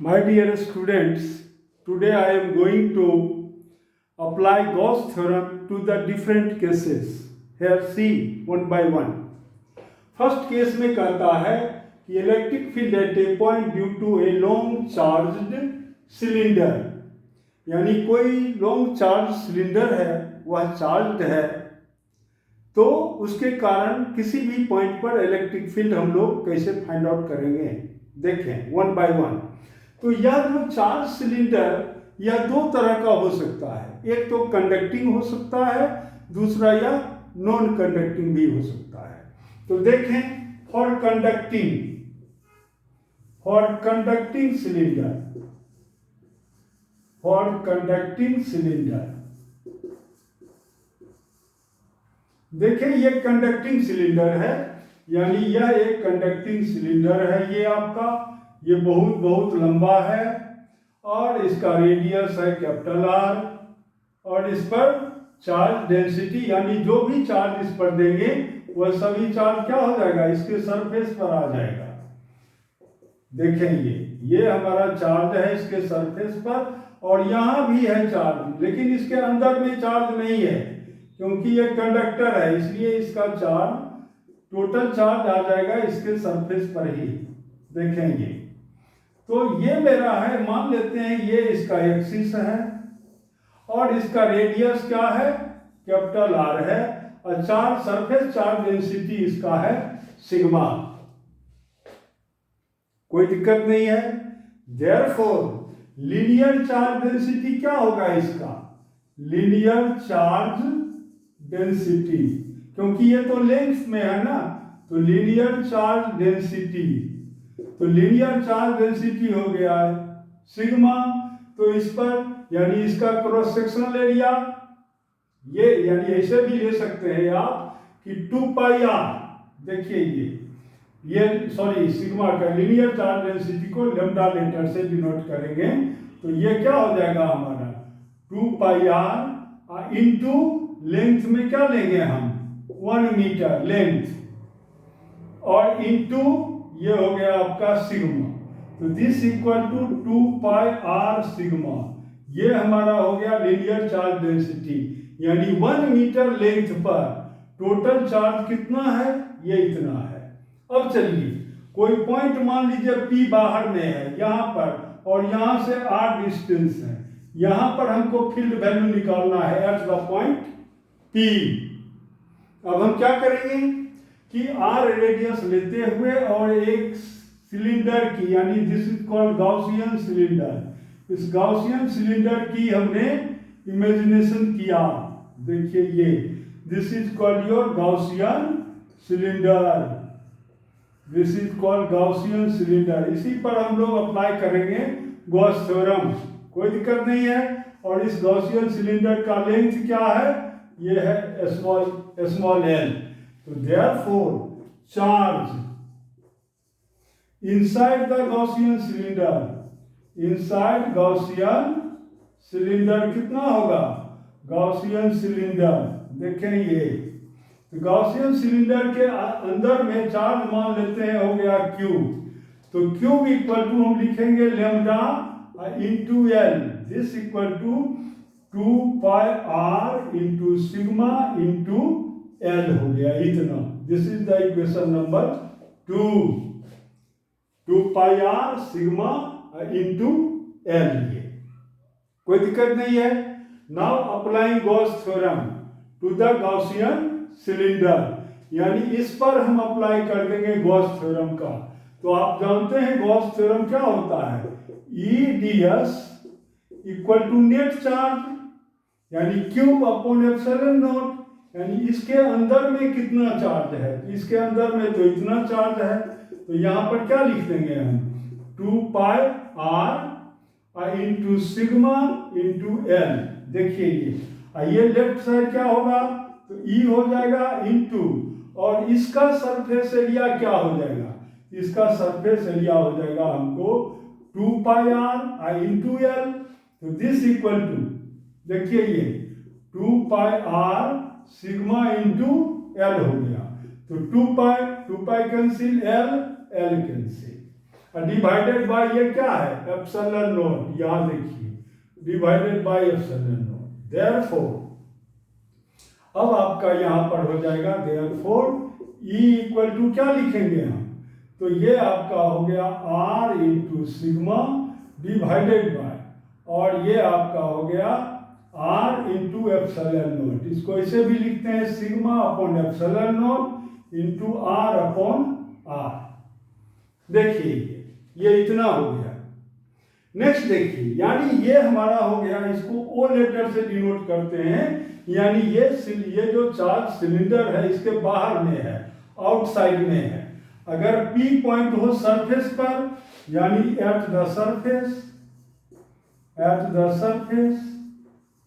My dear students, today I am going to apply Gauss theorem to the different cases. Here see one by one. First case में कहता है कि electric field at a point due to a long charged cylinder, यानी कोई long charge cylinder है, वह charged है, तो उसके कारण किसी भी पॉइंट पर इलेक्ट्रिक फील्ड हम लोग कैसे फाइंड आउट करेंगे, देखें वन बाय वन। तो यह जो चार्ज सिलेंडर यह दो तरह का हो सकता है, एक तो कंडक्टिंग हो सकता है, दूसरा यह नॉन कंडक्टिंग भी हो सकता है। तो देखें, फॉर कंडक्टिंग सिलेंडर, देखें ये कंडक्टिंग सिलेंडर है, यानी यह एक कंडक्टिंग सिलेंडर है। ये आपका ये बहुत लंबा है और इसका रेडियस है कैपिटल आर, और इस पर चार्ज डेंसिटी यानी जो भी चार्ज इस पर देंगे वह सभी चार्ज क्या हो जाएगा, इसके सरफेस पर आ जाएगा। देखें ये हमारा चार्ज है इसके सरफेस पर, और यहाँ भी है चार्ज, लेकिन इसके अंदर में चार्ज नहीं है क्योंकि ये कंडक्टर है, इसलिए इसका चार्ज टोटल चार्ज आ जाएगा इसके सरफेस पर ही। देखेंगे तो ये मेरा है, मान लेते हैं ये इसका एक्सिस है और इसका रेडियस क्या है, कैपिटल आर है, और चार्ज सरफेस चार्ज डेंसिटी इसका है सिग्मा। कोई दिक्कत नहीं है। देयरफॉर लीनियर चार्ज डेंसिटी क्या होगा इसका, लीनियर चार्ज डेंसिटी, क्योंकि ये तो लेंथ में है ना, तो लीनियर चार्ज डेंसिटी, तो लीनियर चार्ज डेंसिटी हो गया है सिग्मा। तो इस पर यानी इसका क्रॉस सेक्शनल एरिया, ये यानी ऐसे भी ले सकते हैं आप कि 2 पाई आर, देखिए ये सॉरी सिग्मा का लीनियर चार्ज डेंसिटी को लैम्डा लेटर से डिनोट करेंगे, तो ये क्या हो जाएगा हमारा 2 पाई आर इनटू लेंथ में क्या लेंगे हम 1 मीटर लेंथ, और इनटू ये हो गया आपका सिग्मा। तो this equal to 2 pi r sigma, ये हमारा हो गया लीनियर चार्ज डेंसिटी, यानी 1 मीटर लेंथ पर टोटल चार्ज कितना है, ये इतना है। अब चलिए कोई पॉइंट मान लीजिए P बाहर में है यहाँ पर, और यहाँ से R डिस्टेंस है, यहाँ पर हमको फील्ड वैल्यू निकालना है एट द पॉइंट P। अब हम क्या करेंगे कि R रेडियस लेते हुए और एक सिलेंडर की, यानी this is called Gaussian cylinder, इस गॉसियन सिलेंडर की हमने इमेजिनेशन किया। देखिए ये this is called your Gaussian cylinder, this is called Gaussian cylinder. इसी पर हम लोग अप्लाई करेंगे गॉस थ्योरम, कोई दिक्कत नहीं है। और इस गॉसियन सिलेंडर का लेंथ क्या है, ये है स्मॉल एल। तो therefore charge inside the Gaussian cylinder, inside Gaussian cylinder कितना होगा, गॉसियन सिलेंडर, देखें ये तो गॉसियन सिलेंडर के अंदर में चार्ज मान लेते हैं हो गया Q, तो Q इक्वल टू हम लिखेंगे lambda into L, this equal to 2 pi r into sigma into L हो गया इतना। This is the equation number 2 pi r sigma into L, ये कोई दिक्कत नहीं है। Now applying Gauss theorem to the Gaussian cylinder, यानी इस पर हम अप्लाई कर देंगे गॉस थ्योरम का। तो आप जानते हैं गॉस थ्योरम क्या होता है, E D S equal to net charge, यानी क्यूब अपॉन एप्सिलॉन नॉट, यानी इसके अंदर में कितना चार्ज है, तो इसके अंदर में तो इतना चार्ज है, तो यहाँ पर क्या लिख देंगे हम 2 pi r into sigma into L. देखिए ये लेफ्ट साइड क्या होगा, तो E हो जाएगा इंटू, और इसका सरफेस एरिया क्या हो जाएगा, इसका सरफेस एरिया हो जाएगा हमको 2 पाई आर इंटू एल। तो दिस इक्वल टू, देखिए ये 2 pi r sigma into L हो गया, तो 2 pi cancel, L cancel. Divided by ये क्या है, एप्सिलॉन नॉट, यहाँ देखिए divided by epsilon nought. Therefore अब आपका यहाँ पर हो जाएगा देयरफॉर E इक्वल टू क्या लिखेंगे हम, तो ये आपका हो गया R into sigma divided by, और ये आपका हो गया R इंटू एप्सिलॉन नॉट। इसको ऐसे भी लिखते हैं sigma upon epsilon not into R upon R। देखिए ये इतना हो गया। नेक्स्ट देखिए, यानी ये हमारा हो गया, इसको O लेटर से डिनोट करते हैं, यानी ये जो चार्ज सिलेंडर है इसके बाहर में है, आउटसाइड में है। अगर P पॉइंट हो सरफेस पर, यानी एट द सरफेस,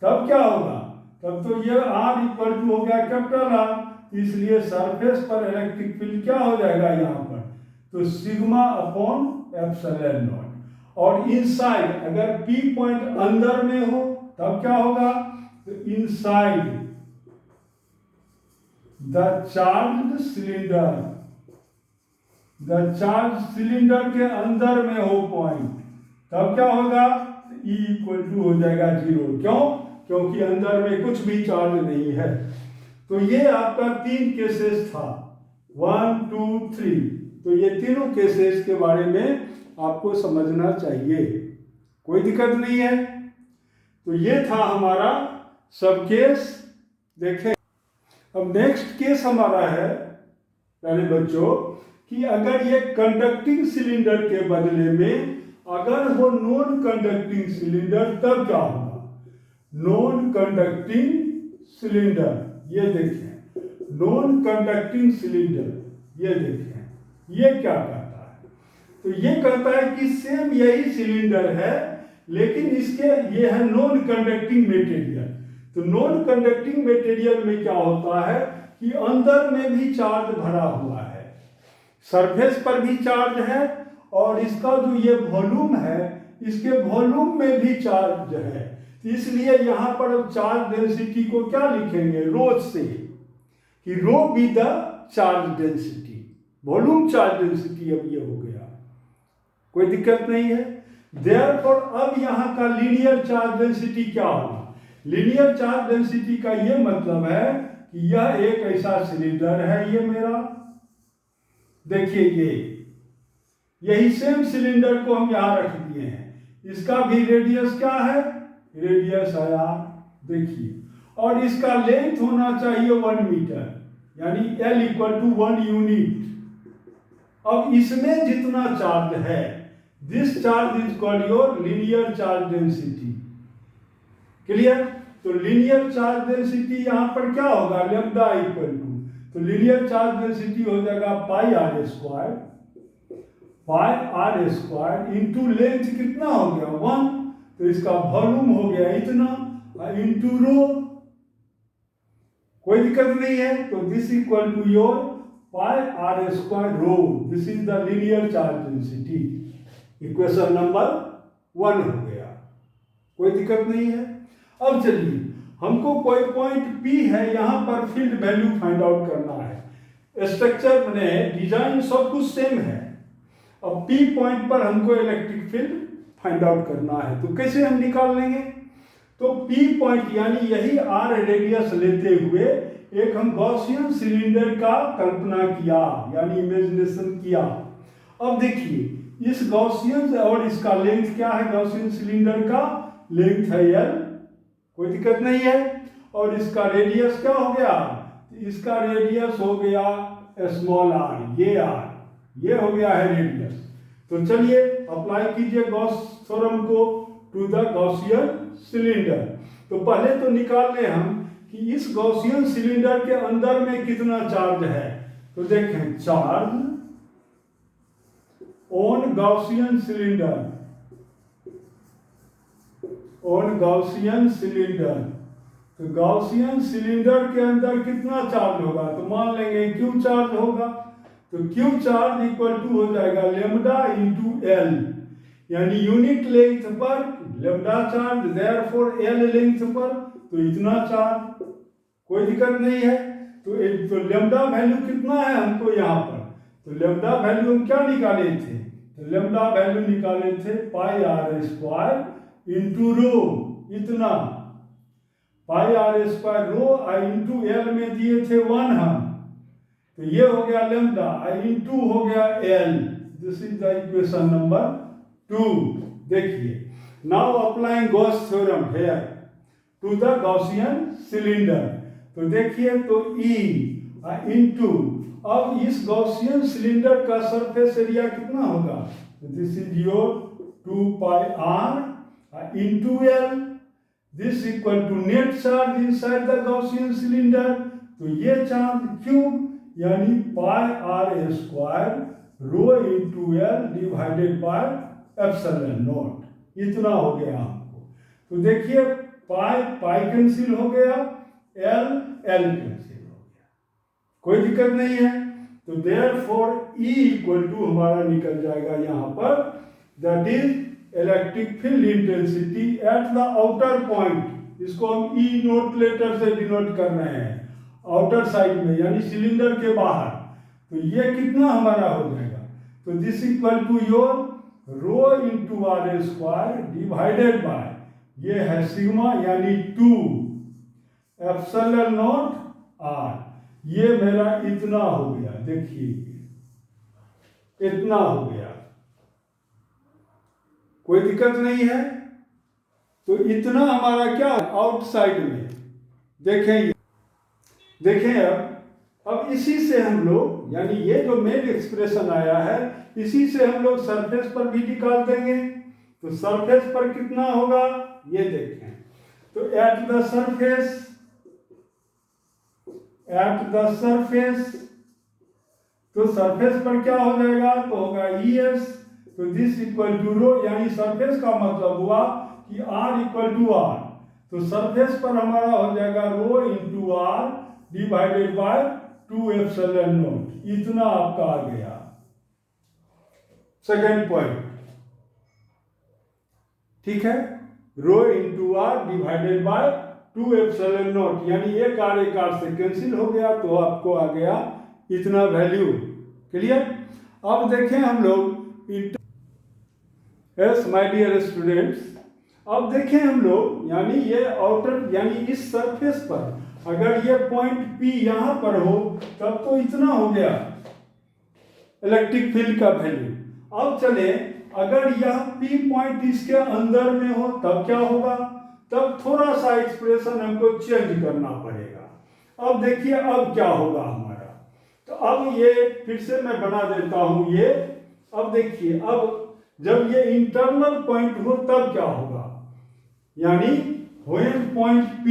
तब क्या होगा, तब तो ये R इक्वल टू हो गया कैपिटल R, इसलिए सरफेस पर इलेक्ट्रिक फील्ड क्या हो जाएगा यहाँ पर, तो सिग्मा अपॉन एप्सिलॉन नॉट। और इनसाइड अगर P पॉइंट अंदर में हो तब क्या होगा, तो इनसाइड द चार्ज सिलेंडर के अंदर में हो पॉइंट, तब क्या होगा, E इक्वल टू हो जाएगा 0। क्यों, क्योंकि अंदर में कुछ भी चार्ज नहीं है। तो ये आपका 3 केसेस था, 1 2 3। तो ये तीनों केसेस के बारे में आपको समझना चाहिए, कोई दिक्कत नहीं है। तो ये था हमारा सब केस। देखें अब नेक्स्ट केस हमारा है प्यारे बच्चों, कि अगर ये कंडक्टिंग सिलेंडर के बदले में अगर वो नॉन कंडक्टिंग सिलेंडर, तब क्या होगा। नॉन कंडक्टिंग सिलेंडर, ये देखें नॉन कंडक्टिंग सिलेंडर, ये देखें ये क्या कहता है, तो ये कहता है कि सेम यही सिलेंडर है लेकिन इसके ये है नॉन कंडक्टिंग मटेरियल। तो नॉन कंडक्टिंग मटेरियल में क्या होता है कि अंदर में भी चार्ज भरा हुआ है, सरफेस पर भी चार्ज है, और इसका जो ये वॉल्यूम है इसके वॉल्यूम में भी चार्ज है। इसलिए यहाँ पर अब चार्ज डेंसिटी को क्या लिखेंगे, रो से, कि rho be the charge density, volume charge density. अब ये हो गया, कोई दिक्कत नहीं है। देयरफॉर अब यहाँ का लीनियर चार्ज डेंसिटी क्या होगा, लीनियर चार्ज डेंसिटी का ये मतलब है कि यह एक ऐसा सिलेंडर है, ये मेरा देखिए यही सेम सिलेंडर को हम यहाँ रख दिए हैं, इसका भी रेडियस क्या है, रेडियस है R, देखिए, और इसका लेंथ होना चाहिए 1 मीटर, यानी L इक्वल टू 1 यूनिट। अब इसमें जितना चार्ज है, this charge is called your linear charge density. Clear. तो लीनियर चार्ज डेंसिटी यहां पर क्या होगा, लैम्डा इक्वल टू, तो लीनियर चार्ज डेंसिटी हो जाएगा पाई आर स्क्वायर इंटू लेंथ कितना हो गया 1, तो इसका वॉल्यूम हो गया इतना इंटू रो, कोई दिक्कत नहीं है। तो this equal to your pi r square rho, this is the linear charge density. Equation number 1 हो गया, कोई दिक्कत नहीं है। अब चलिए, हमको कोई पॉइंट P है, यहां पर फील्ड वैल्यू फाइंड आउट करना है। स्ट्रक्चर में डिजाइन सब कुछ सेम है, अब P पॉइंट पर हमको इलेक्ट्रिक फील्ड फाइंड आउट करना है। तो कैसे हम निकाल लेंगे, तो P पॉइंट यानी यही R रेडियस लेते हुए एक हम गॉसियन सिलेंडर का कल्पना किया, यानी इमेजिनेशन किया। अब देखिए इस गॉसियन और इसका लेंथ क्या है, गॉसियन सिलेंडर का लेंथ है L, कोई दिक्कत नहीं है, और इसका रेडियस क्या हो गया, इसका रेडियस हो गया स्मॉल r, ये हो गया है रेडियस। तो चलिए अप्लाई कीजिए गॉस थ्योरम को टू द गॉसियन सिलेंडर। तो पहले तो निकाल लें हम कि इस गॉसियन सिलेंडर के अंदर में कितना चार्ज है। तो देखें charge on Gaussian cylinder, on Gaussian cylinder, तो गॉसियन सिलेंडर के अंदर कितना चार्ज होगा, तो मान लेंगे क्यू चार्ज होगा। तो क्यू चार्ज इक्वल टू हो जाएगा लेम्डा इंटू एल, यानी यूनिट लेंथ पर lambda charge, therefore L length पर तो इतना चार्ज, कोई दिक्कत नहीं है। तो लेम्डा वैल्यू कितना है हमको यहाँ पर, तो लेम्डा वैल्यू हम क्या निकाले थे, तो लेमडा वैल्यू निकाले थे pi r square into rho, इतना pi r square rho I into L में दिए थे 1 हम, तो ये हो गया लेमडा आई इंटू हो गया L. This is the equation number 2। देखिए, now applying Gauss theorem here to the Gaussian cylinder. तो देखिए, तो E इंटू, अब इस गॉसियन सिलेंडर का सरफेस एरिया कितना होगा? This is your 2 pi r into L, this equal to net charge inside the Gaussian cylinder, तो ये चार्ज क्यूब यानी pi r square rho into L divided by epsilon naught, इतना हो गया हमको। तो देखिए, पाई पाई कैंसिल हो गया, एल एल कैंसिल हो गया, कोई दिक्कत नहीं है। तो देयरफॉर E इक्वल टू हमारा निकल जाएगा यहाँ पर, that is electric field intensity at the outer point. इसको हम E नोट लेटर से डिनोट कर रहे हैं, आउटर साइड में यानी सिलेंडर के बाहर। तो ये कितना हमारा हो जाएगा? तो this equal to your rho into r square divided by, ये है सिग्मा यानी 2 एप्सिलॉन नॉट आर, ये मेरा इतना हो गया। देखिए, इतना हो गया, कोई दिक्कत नहीं है। तो इतना हमारा क्या आउटसाइड में, देखें देखें अब इसी से हम लोग, यानी ये जो मेन एक्सप्रेशन आया है, इसी से हम लोग सरफेस पर भी निकाल देंगे। तो सरफेस पर कितना होगा ये देखें। तो एट द सरफेस तो सरफेस पर क्या हो जाएगा? तो होगा ES, तो दिस इक्वल टू रो, यानी सरफेस का मतलब हुआ कि R इक्वल टू R, तो सरफेस पर हमारा हो जाएगा rho into R divided by 2 epsilon naught, इतना आपका आ गया। सेकेंड पॉइंट, ठीक है, rho into R divided by 2 epsilon not, यानी एक आर से कैंसिल हो गया, तो आपको आ गया इतना वैल्यू। क्लियर? अब देखें हम लोग यस माय डियर स्टूडेंट्स, अब देखें हम लोग, यानी ये आउटर यानी इस सरफेस पर अगर ये पॉइंट P यहां पर हो, तब तो इतना हो गया इलेक्ट्रिक फील्ड का वैल्यू। अब चले, अगर यह P पॉइंट इसके अंदर में हो, तब क्या होगा? तब थोड़ा सा एक्सप्रेशन हमको चेंज करना पड़ेगा। अब देखिए, अब क्या होगा हमारा, तो अब ये फिर से मैं बना देता हूं ये। अब देखिए, अब जब ये इंटरनल पॉइंट हो तब क्या होगा, यानी when point P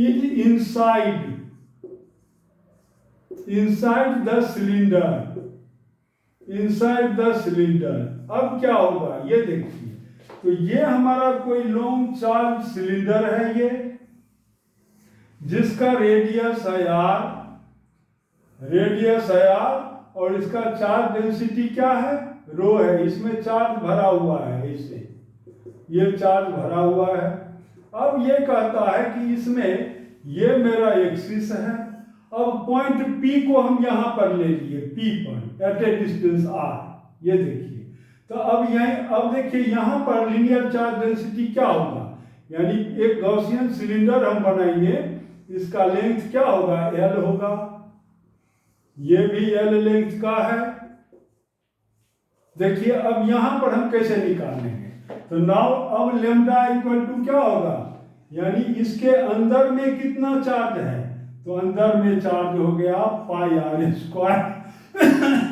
is inside the cylinder, अब क्या होगा ये देखिए। तो ये हमारा कोई लॉन्ग चार्ज सिलेंडर है ये, जिसका रेडियस है R, और इसका चार्ज डेंसिटी क्या है? रो है, इसमें चार्ज भरा हुआ है, इसे ये चार्ज भरा हुआ है। अब ये कहता है कि इसमें ये मेरा एक्सिस है। अब पॉइंट P को हम यहां पर ले लिए, P point at a distance R, ये देखिए। तो अब देखिए यहां पर लीनियर चार्ज डेंसिटी क्या होगा, यानी एक गॉसियन सिलेंडर हम बनाएंगे, इसका लेंथ क्या होगा? L होगा, ये भी L लेंथ का है। देखिए, अब यहां पर हम कैसे निकालेंगे? तो नाउ अब लेमडा इक्वल टू क्या होगा, यानी इसके अंदर में कितना चार्ज है? तो अंदर में चार्ज हो गया pi r square,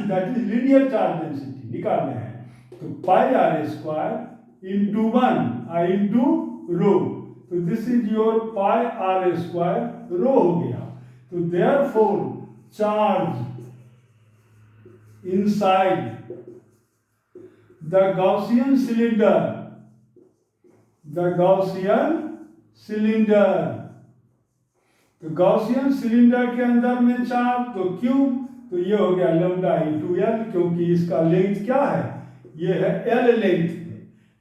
that is linear charge density निकालना है। तो pi r square into 1 into rho, तो this is your pi r square rho हो गया। तो therefore charge inside the Gaussian cylinder, तो गॉसियन सिलेंडर के अंदर में चार्ज, तो क्यूब, तो ये हो गया लेमडा इंटू एल, क्योंकि इसका लेंथ क्या है? ये है L length.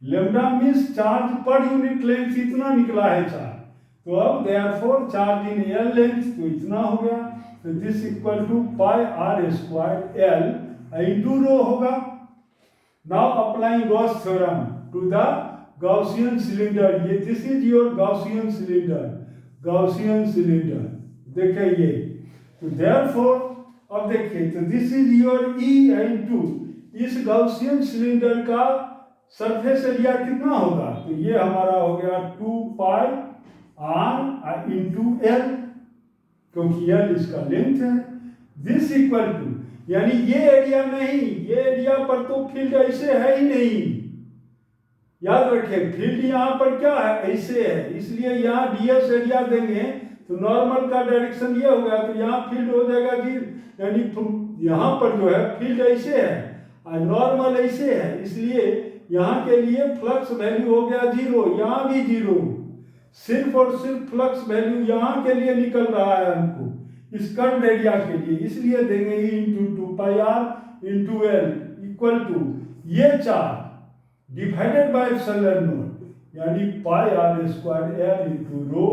Lambda means charge per unit length, इतना निकला है चार्ज। तो अब therefore charge in L length, तो इतना हो गया। तो this equal to pi r square L into rho होगा। Now applying Gauss theorem to the Gaussian cylinder, ये this is your Gaussian cylinder, Gaussian cylinder देखिए ये। तो देयरफॉर अब देखिए, तो this is your E into इस गॉसियन सिलेंडर का सरफेस एरिया कितना होगा, तो ये हमारा हो गया 2 पाई आर इंटू एल, क्योंकि एल इसका लेंथ है। दिस इक्वल टू, यानी ये एरिया नहीं, ये एरिया पर तो फील्ड ऐसे है ही नहीं, याद रखें फील्ड यहाँ पर क्या है, ऐसे है, इसलिए यहाँ डीएस एरिया देंगे तो नॉर्मल का डायरेक्शन ये होगा, तो यहाँ फील्ड हो जाएगा जी, यानी यहाँ पर जो है फील्ड ऐसे है और नॉर्मल ऐसे है, इसलिए यहाँ के लिए फ्लक्स वैल्यू हो गया 0, यहाँ भी 0, सिर्फ और सिर्फ फ्लक्स वैल्यू यहाँ के लिए निकल रहा है हमको इस कर्व एरिया के लिए, इसलिए देंगे E into 2 pi r into L equal to ये charge divided by epsilon not, यानी pi r square L into rho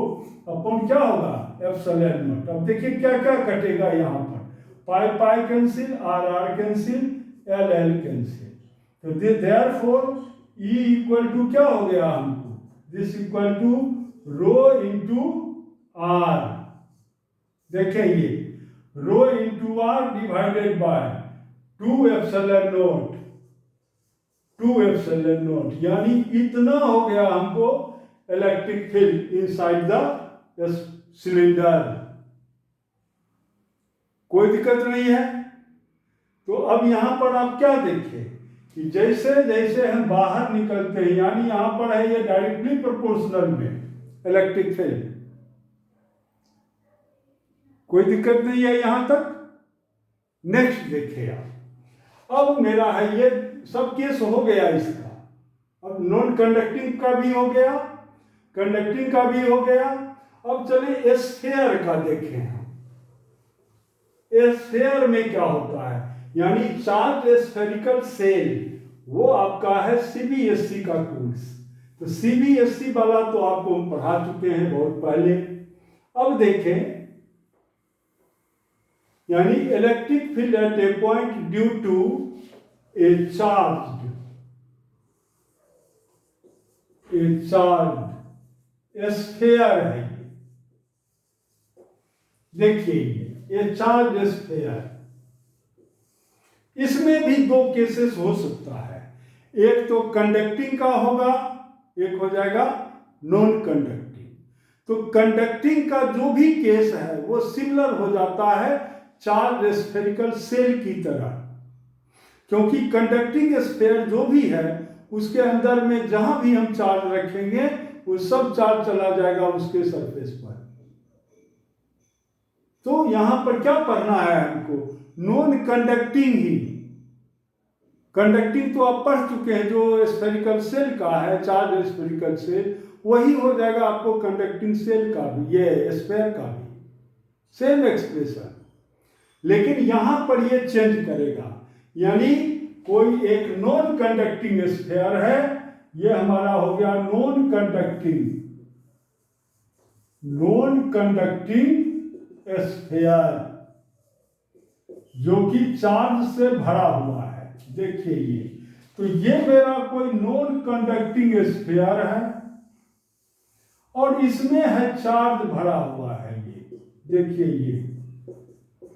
upon क्या होगा एप्सिलॉन नॉट। अब देखिए क्या क्या कटेगा यहाँ पर, pi pi cancel, r r cancel, L L cancel, तो देयरफॉर ई इक्वल टू क्या हो गया हमको, this equal to rho into r, देखिए ये rho into r divided by 2 epsilon naught, 2 epsilon not, यानी इतना हो गया हमको electric field inside the cylinder. कोई दिक्कत नहीं है। तो अब यहां पर आप क्या देखें कि जैसे जैसे हम बाहर निकलते हैं, यानी यहां पर है ये डायरेक्टली प्रोपोर्शनल में इलेक्ट्रिक फील्ड, कोई दिक्कत नहीं है यहां तक। नेक्स्ट देखिए आप, अब मेरा है ये सब केस हो गया इसका, अब नॉन कंडक्टिंग का भी हो गया, कंडक्टिंग का भी हो गया। अब चलिए स्फीयर का देखें हम, स्फीयर में क्या होता है, यानी चार्ज स्फेरिकल सेल, वो आपका है सीबीएसई का कोर्स, तो सीबीएसई वाला तो आपको हम पढ़ा चुके हैं बहुत पहले। अब देखें, यानी electric field at a point due to a charge sphere है ये, देखिए ये चार्ज स्फीयर, इसमें भी 2 केसेस हो सकता है, एक तो कंडक्टिंग का होगा, एक हो जाएगा नॉन कंडक्टिंग। तो कंडक्टिंग का जो भी केस है वो सिमिलर हो जाता है चार्ज स्फेरिकल सेल की तरह, क्योंकि कंडक्टिंग स्फीयर जो भी है उसके अंदर में जहां भी हम चार्ज रखेंगे वो सब चार्ज चला जाएगा उसके सरफेस पर। तो यहां पर क्या पढ़ना है हमको, नॉन कंडक्टिंग ही, कंडक्टिंग तो आप पढ़ चुके हैं, जो स्फेरिकल सेल का है चार्ज स्फेरिकल सेल, वही हो जाएगा आपको कंडक्टिंग सेल का भी, ये स्फीयर का भी सेम एक्सप्रेशन, लेकिन यहां पर ये चेंज करेगा, यानी कोई एक नॉन कंडक्टिंग स्फीयर है, ये हमारा हो गया नॉन कंडक्टिंग स्फीयर जो कि चार्ज से भरा हुआ है, देखिए ये, तो ये मेरा कोई नॉन कंडक्टिंग स्फीयर है और इसमें है चार्ज भरा हुआ है, ये देखिए ये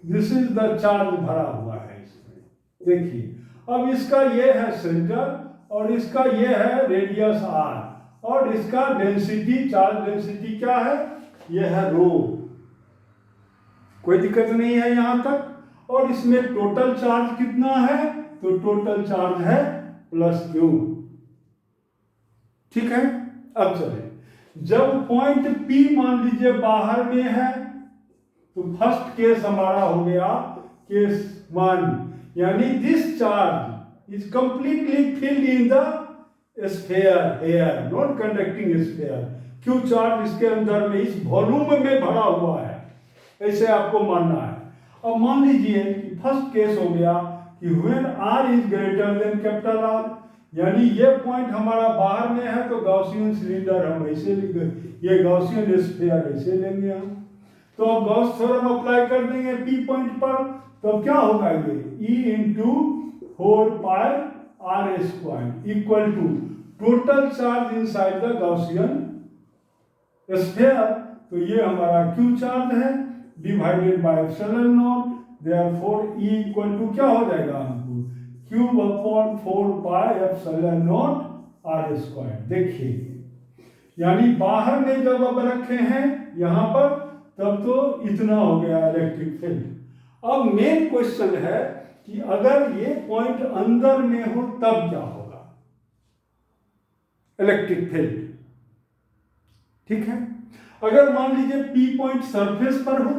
दिस इज द चार्ज भरा हुआ है इसमें, देखिए। अब इसका ये है सेंटर और इसका ये है रेडियस आर और इसका डेंसिटी, चार्ज डेंसिटी क्या है, ये है रो, कोई दिक्कत नहीं है यहां तक। और इसमें टोटल चार्ज कितना है, तो टोटल चार्ज है +Q, ठीक है। अब चले, जब पॉइंट P मान लीजिए बाहर में है, तो फर्स्ट केस हमारा हो गया केस 1, यानी this charge is completely filled in the sphere air, non conducting sphere, Q charge इसके अंदर में इस वॉल्यूम में भरा हुआ है, ऐसे आपको मानना है। अब मान लीजिए कि फर्स्ट केस हो गया कि when R is greater than capital R, यानी ये पॉइंट हमारा बाहर में है, तो गॉसियन सिलेंडर हम ऐसे लेंगे, ये गॉसियन स्फीयर ऐसे लेंगे हम। तो अब गॉस थ्योरम अप्लाई कर देंगे पी पॉइंट पर, तो क्या होगा ये E into 4πr² equal to total charge inside the Gaussian sphere. तो ये हमारा Q चार्ज है divided by epsilon nought, therefore E equal to क्या हो जाएगा हमको क्यूब अपॉन 4πε0 r²। देखिए यानी बाहर में जब अब रखे हैं यहाँ पर तब तो इतना हो गया इलेक्ट्रिक फील्ड। अब मेन क्वेश्चन है कि अगर ये पॉइंट अंदर में हो तब क्या होगा इलेक्ट्रिक फील्ड। ठीक है, अगर मान लीजिए P पॉइंट सरफेस पर हो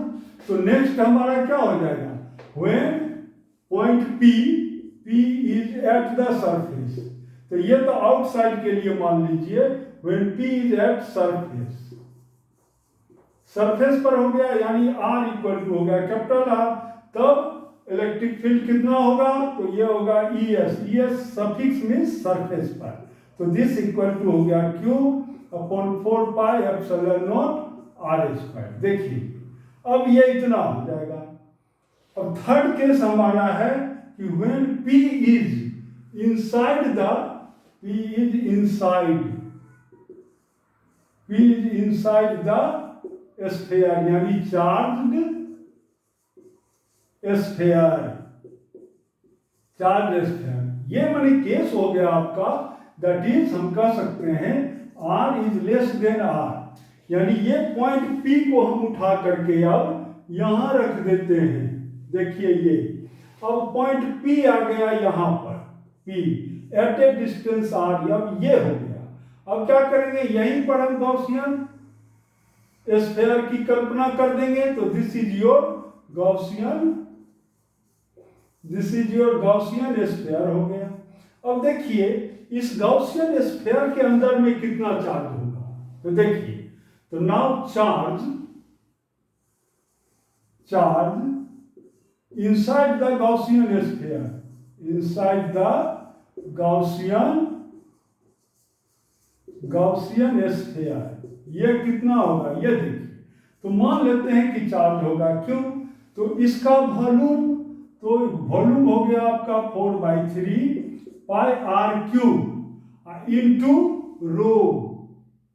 तो नेक्स्ट हमारा क्या हो जाएगा when point P is at the surface. तो ये तो आउटसाइड के लिए मान लीजिए when P is at surface, surface पर हो गया यानी R इक्वल टू हो गया कैपिटल R, तब इलेक्ट्रिक फील्ड कितना होगा तो ये होगा ES सफिक्स मींस सरफेस पर, तो दिस इक्वल टू हो गया Q अपॉन 4πε0 r²। देखिए अब ये इतना हो जाएगा। अब थर्ड केस हमारा है कि when P is inside the sphere यानी चार्ज स्फीयर, ये माने केस हो गया आपका, दैट इज हम कह सकते हैं R is less than R, यानी ये पॉइंट P को हम उठा करके अब यहां रख देते हैं। देखिए ये अब पॉइंट P आ गया यहां पर, P at a distance R, अब ये हो गया। अब क्या करेंगे यहीं पर हम गॉसियन स्फीयर की कल्पना कर देंगे, तो this is your Gaussian sphere हो गया। अब देखिए इस गॉसियन स्फीयर के अंदर में कितना चार्ज होगा, तो देखिए तो now charge inside the Gaussian sphere, Gaussian sphere ये कितना होगा ये देखिए, तो मान लेते हैं कि चार्ज होगा क्यों, तो इसका वॉल्यूम हो गया आपका 4/3πr³ इंटू रो,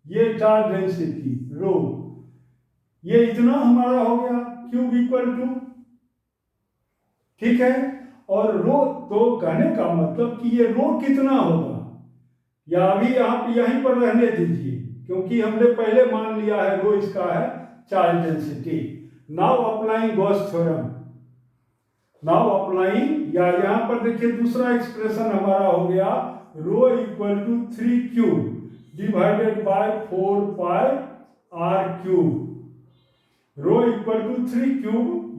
ये चार्ज डेंसिटी रो, ये इतना हमारा हो गया क्यूब इक्वल टू, ठीक है। और रो तो कहने का मतलब कि ये रो कितना होगा, या अभी आप यहीं पर रहने दीजिए क्योंकि हमने पहले मान लिया है रो इसका है charge density. Now applying Gauss theorem, या यहां पर देखिए दूसरा एक्सप्रेशन हमारा हो गया rho equal to 3Q divided by 4πr³। Rho equal to 3Q,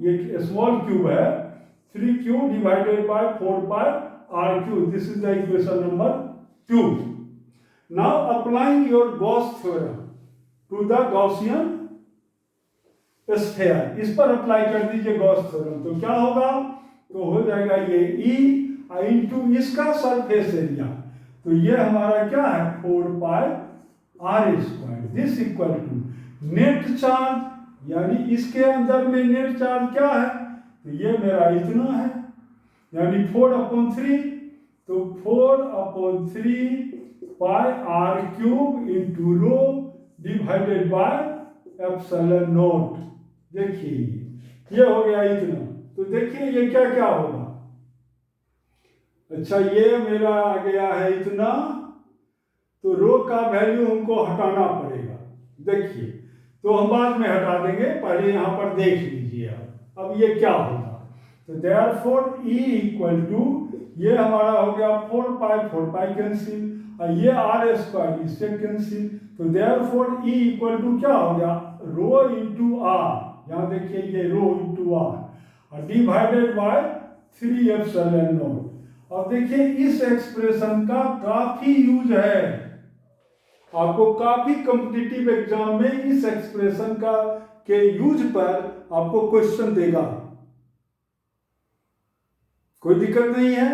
ये स्मॉल क्यूब है, 3Q divided by 4πr³, this is the equation number 2। Now applying your Gauss theorem to the Gaussian sphere, इस पर apply कर दीजिए Gauss theorem, तो क्या होगा तो हो जाएगा ये E इंटू इसका सरफेस एरिया, तो ये हमारा क्या है 4πr², this equal to net charge, यानी इसके अंदर में नेट चार्ज क्या है तो ये मेरा इतना है यानी 4/3, तो 4/3πr³ into rho divided by ε0। देखिए ये हो गया इतना, तो देखिए ये क्या क्या होगा, अच्छा ये मेरा आ गया है इतना, तो रो का वैल्यू हमको हटाना पड़ेगा। देखिए तो हम बाद में हटा देंगे, पहले यहाँ पर देख लीजिए अब ये क्या होगा, तो देयरफॉर E इक्वल टू ये हमारा हो गया 4π कैंसिल, और ये r² इससे कैंसिल, तो देयरफॉर E इक्वल टू क्या हो गया रो इंटू R, यहाँ देखिए ये रो इंटू R और डिवाइडेड बाय 3ε0। अब देखिए इस एक्सप्रेशन का काफी यूज है, आपको काफी कॉम्पिटिटिव एग्जाम में इस एक्सप्रेशन का के यूज पर आपको क्वेश्चन देगा, कोई दिक्कत नहीं है।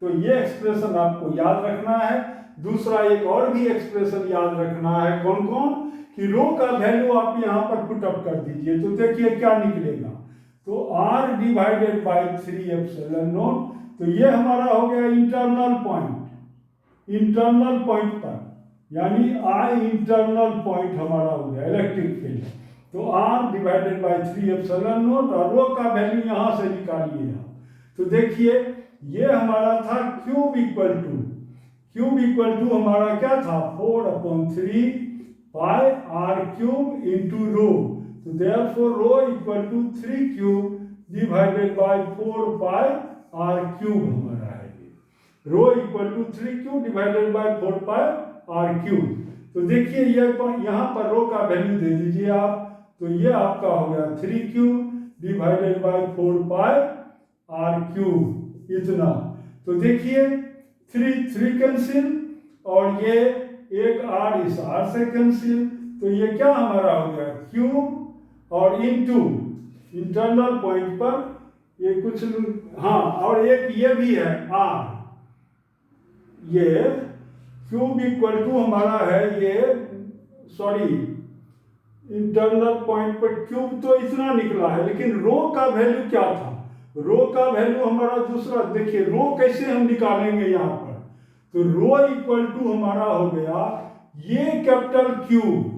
तो ये एक्सप्रेशन आपको याद रखना है, दूसरा एक और भी एक्सप्रेशन याद रखना है, कौन कौन, कि रो का वैल्यू आप यहाँ पर पुटअप कर दीजिए तो देखिए क्या निकलेगा। तो r divided by 3 epsilon nought, तो ये हमारा हो गया इंटरनल पॉइंट पर, यानी I इंटरनल पॉइंट हमारा हो गया इलेक्ट्रिक फील्ड। तो r divided by 3 epsilon not, और रो का वैल्यू यहाँ से निकालिए आप। तो देखिए ये हमारा था क्यूब इक्वल टू हमारा क्या था 4/3 pi r cube into rho. तो therefore rho equal to 3 cube divided by 4 pi r cube हमारा है। Rho equal to 3 cube divided by 4 pi r cube. तो देखिए ये यहाँ पर रो का वैल्यू दे दीजिए आप, तो ये आपका हो गया 3 cube divided by 4 pi r cube, इतना। तो देखिए 3 कैंसिल, और ये एक r इस r से कैंसिल, तो ये क्या हमारा हो गया क्यूब और इनटू इंटरनल पॉइंट पर ये कुछ, हाँ, और एक ये भी है r, ये क्यूब इक्वल टू हमारा है ये, सॉरी, इंटरनल पॉइंट पर क्यूब तो इतना निकला है, लेकिन रो का वैल्यू क्या था, रो का वैल्यू हमारा दूसरा, देखिए रो कैसे हम निकालेंगे यहाँ पर। तो रो इक्वल टू हमारा हो गया ये capital cube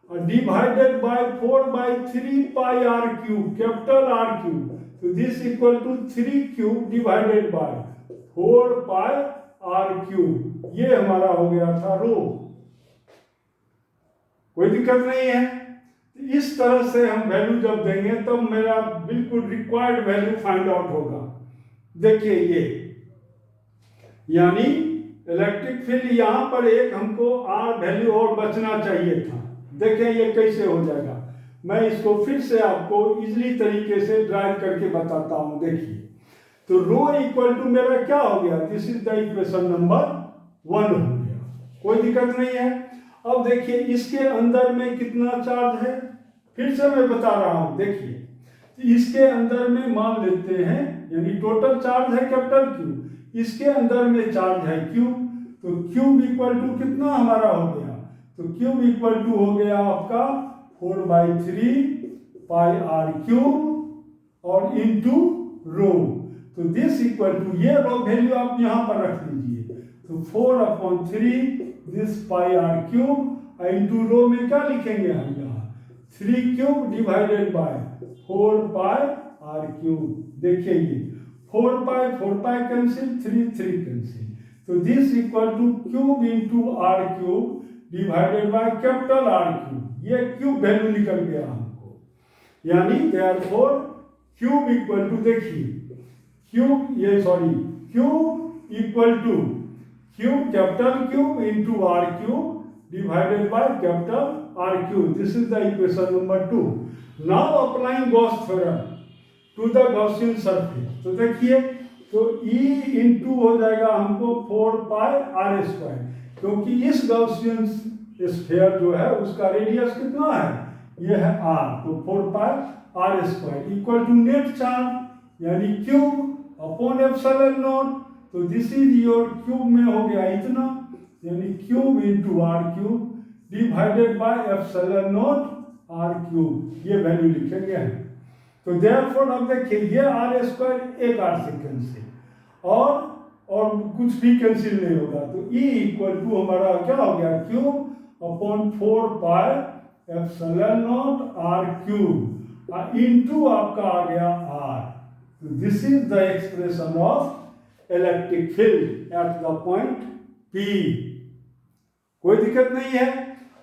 divided by 4/3 pi r cube, capital R cube. तो this equal to 3 cube divided by 4 pi r cube, ये हमारा हो गया था रो। कोई दिक्कत नहीं है। इस तरह से हम वैल्यू जब देंगे तब तो मेरा बिल्कुल रिक्वायर्ड वैल्यू फाइंड आउट होगा। देखिए ये, यानी इलेक्ट्रिक फील्ड यहाँ पर एक हमको R वैल्यू और बचना चाहिए था। देखें ये कैसे हो जाएगा, मैं इसको फिर से आपको इजीली तरीके से ड्राइव करके बताता हूँ। देखिए तो रो इक्वल टू मेरा क्या हो गया, this is the equation number 1 हो गया, कोई दिक्कत नहीं है। अब देखिए इसके अंदर में कितना चार्ज है, फिर से मैं बता रहा हूँ। देखिए इसके अंदर में मान लेते हैं, यानी टोटल चार्ज है कैपिटल क्यू, इसके अंदर में चार्ज है क्यूब, तो क्यूब इक्वल टू कितना हमारा हो गया, तो क्यूब इक्वल टू हो गया आपका 4/3 पाई r क्यूब और इनटू रो। तो दिस इक्वल टू, ये रो वैल्यू आप यहाँ पर रख लीजिए, तो 4/3 this pi r cube into रो में क्या लिखेंगे हम यहाँ 3 cube divided by 4 pi r cube. देखिए ये 4 पाई कैंसिल, 3 कैंसिल, तो this equal two cube into r cube divided by capital R cube. ये क्यूब वैल्यू निकल गया हमको, यानी देयरफॉर क्यूब इक्वल टू, देखिए क्यूब, ये sorry, cube equal two cube capital cube into R cube divided by capital R cube. This is the equation number 2। Now applying Gauss theorem to the Gaussian surface, तो देखिए तो E into हो जाएगा हमको 4 pi r square, क्योंकि इस Gaussian sphere जो है उसका रेडियस कितना है, ये है r, तो 4 pi r square equal to net charge यानी क्यूब अपॉन एप्सिलॉन नॉट। तो दिस इज योर क्यूब में हो गया इतना, यानी cube into r cube divided by epsilon nought r cube, ये वैल्यू लिखेंगे हम। तो देयरफॉर अब देखिए ये r स्क्वायर एक r से कैंसिल, और कुछ भी कैंसिल नहीं होगा, तो E इक्वल टू हमारा क्या हो गया cube upon 4 pi epsilon nought r cube into आपका आ गया r। तो this is the expression of electric field at the point P। कोई दिक्कत नहीं है।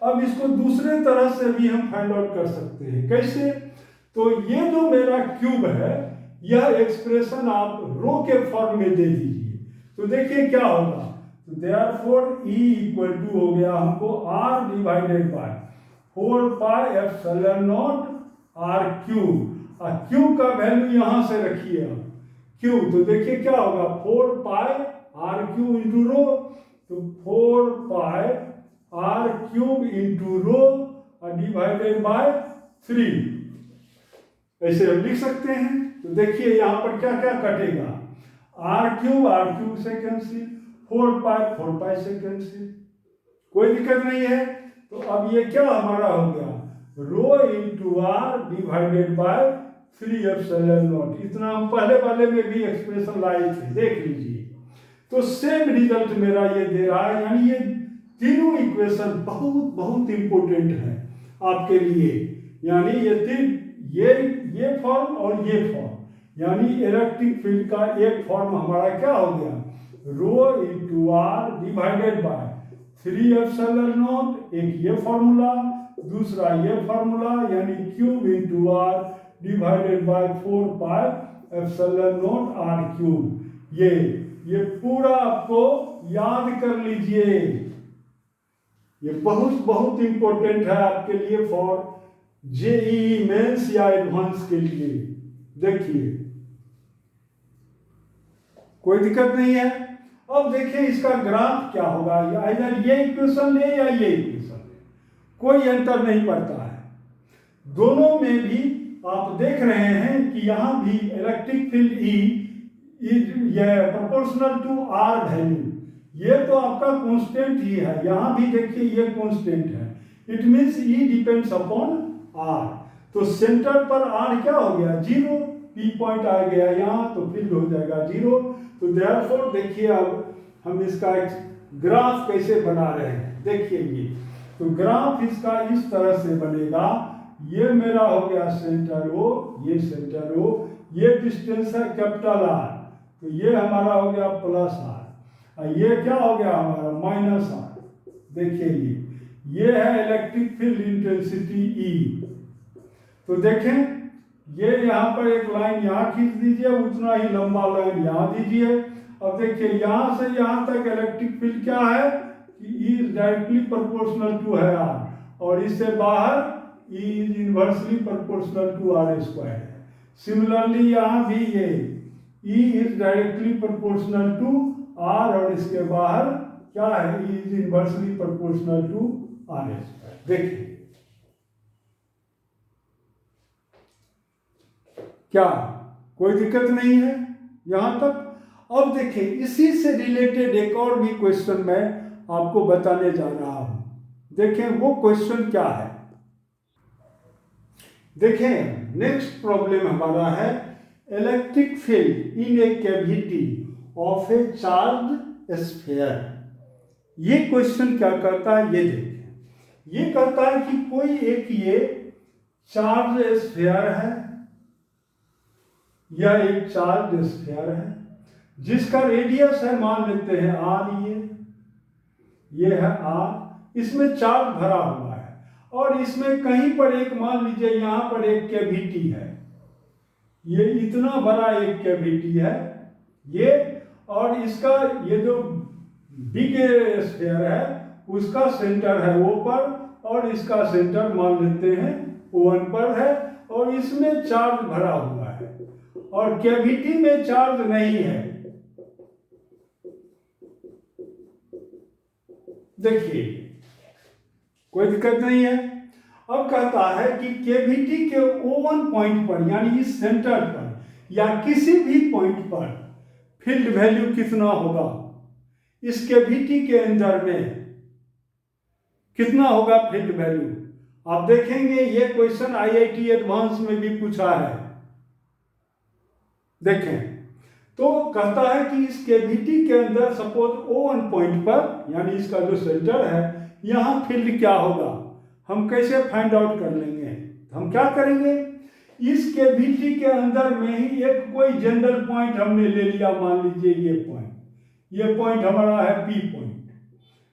अब इसको दूसरे तरह से भी हम फाइंड आउट कर सकते हैं, कैसे, तो ये जो मेरा क्यूब है यह एक्सप्रेशन आप रो के फॉर्म में दे दीजिए, तो देखिए क्या होगा, तो देयरफॉर E इक्वल टू हो गया हमको R divided by 4 pi epsilon nought R cube, और क्यूब का वैल्यू यहां से रखिए आप क्यूब, तो देखिए क्या होगा 4 pi R cube into rho, तो 4 pi R cube into row divided by 3, ऐसे हम लिख सकते हैं। तो देखिए यहाँ पर क्या क्या कटेगा, R क्यूब से कैंसिल, 4 पाई सेकेंड से, कोई दिक्कत नहीं है। तो अब ये क्या हमारा हो गया, rho into r divided by 3 epsilon naught. इतना हम पहले वाले में भी एक्सप्रेशन लाए थे, देख लीजिए। तो सेम रिजल्ट मेरा ये दे रहा है, यानी ये तीनों इक्वेशन बहुत बहुत इंपॉर्टेंट है आपके लिए। यानी ये फॉर्म और ये फॉर्म, यानी इलेक्ट्रिक फील्ड का एक फॉर्म हमारा क्या हो गया, rho into r divided by 3 epsilon naught, एक ये फॉर्मूला, दूसरा ये फॉर्मूला, यानी cube into r divided by 4 pi epsilon naught r cube. ये पूरा आपको याद कर लीजिए, ये बहुत बहुत इंपॉर्टेंट है आपके लिए फॉर जेईई मेंस या एडवांस के लिए। देखिए कोई दिक्कत नहीं है। अब देखिए इसका ग्राफ क्या होगा, इधर ये इक्वेशन ले या ये इक्वेशन ले, कोई अंतर नहीं पड़ता है। दोनों में भी आप देख रहे हैं कि यहाँ भी इलेक्ट्रिक फील्ड ये प्रोपोर्शनल टू आर वैल्यू, ये तो आपका कांस्टेंट ही है। यहाँ भी देखिए ये कांस्टेंट है, it means E depends upon R. तो सेंटर पर आर क्या हो गया, 0, पी पॉइंट आ गया यहाँ, तो फील्ड हो जाएगा 0। तो देयरफॉर देखिए अब हम इसका एक ग्राफ कैसे बना रहे हैं, देखिए ये। तो ग्राफ इसका इस तरह से बनेगा, ये मेरा हो गया सेंटर ओ, ये सेंटर ओ, ये डिस्टेंस है कैपिटल आर, तो ये हमारा हो गया प्लस आर, और ये क्या हो गया हमारा माइनस आर। देखिए ये है इलेक्ट्रिक फील्ड इंटेंसिटी ई। तो देखें ये यहाँ पर एक लाइन यहाँ खींच दीजिए, उतना ही लंबा लाइन यहाँ दीजिए। अब देखिए यहाँ से यहाँ तक इलेक्ट्रिक फील्ड क्या है कि E is directly proportional to है आर, और इससे बाहर E is inversely proportional to r square. Similarly यहाँ भी ये E is directly proportional to r, और इसके बाहर क्या है, E is inversely proportional to r square. देखिए क्या कोई दिक्कत नहीं है यहाँ तक। अब देखिए इसी से रिलेटेड एक और भी क्वेश्चन मैं आपको बताने जा रहा हूं। देखें वो क्वेश्चन क्या है, देखें नेक्स्ट प्रॉब्लम हमारा है electric field in A cavity of A charge sphere. ये क्वेश्चन क्या करता है, ये देखें। ये कहता है कि कोई एक ये चार्ज स्फीयर है, यह एक चार्ज स्फीयर है जिसका रेडियस है, मान लेते हैं आर, ये है आर, इसमें चार्ज भरा हुआ है, और इसमें कहीं पर एक मान लीजिए यहाँ पर एक कैविटी है, ये इतना बड़ा एक कैविटी है ये, और इसका ये जो बिग स्फीयर है उसका सेंटर है O पर, और इसका सेंटर मान लेते हैं O1 पर है, और इसमें चार्ज भरा हुआ है, और कैविटी में चार्ज नहीं है। देखिए कोई दिक्कत नहीं है। अब कहता है कि कैविटी के O1 पॉइंट पर, यानी इस सेंटर पर या किसी भी पॉइंट पर फील्ड वैल्यू कितना होगा, इस कैविटी के अंदर में कितना होगा फील्ड वैल्यू। आप देखेंगे ये क्वेश्चन IIT एडवांस में भी पूछा है। देखें तो कहता है कि इस कैविटी के अंदर सपोज O1 पॉइंट पर, यानी इसका जो सेंटर है, यहाँ फील्ड क्या होगा, हम कैसे फाइंड आउट कर लेंगे। हम क्या करेंगे, इस कैविटी के अंदर में ही एक कोई जनरल पॉइंट हमने ले लिया, मान लीजिए ये पॉइंट हमारा है P पॉइंट,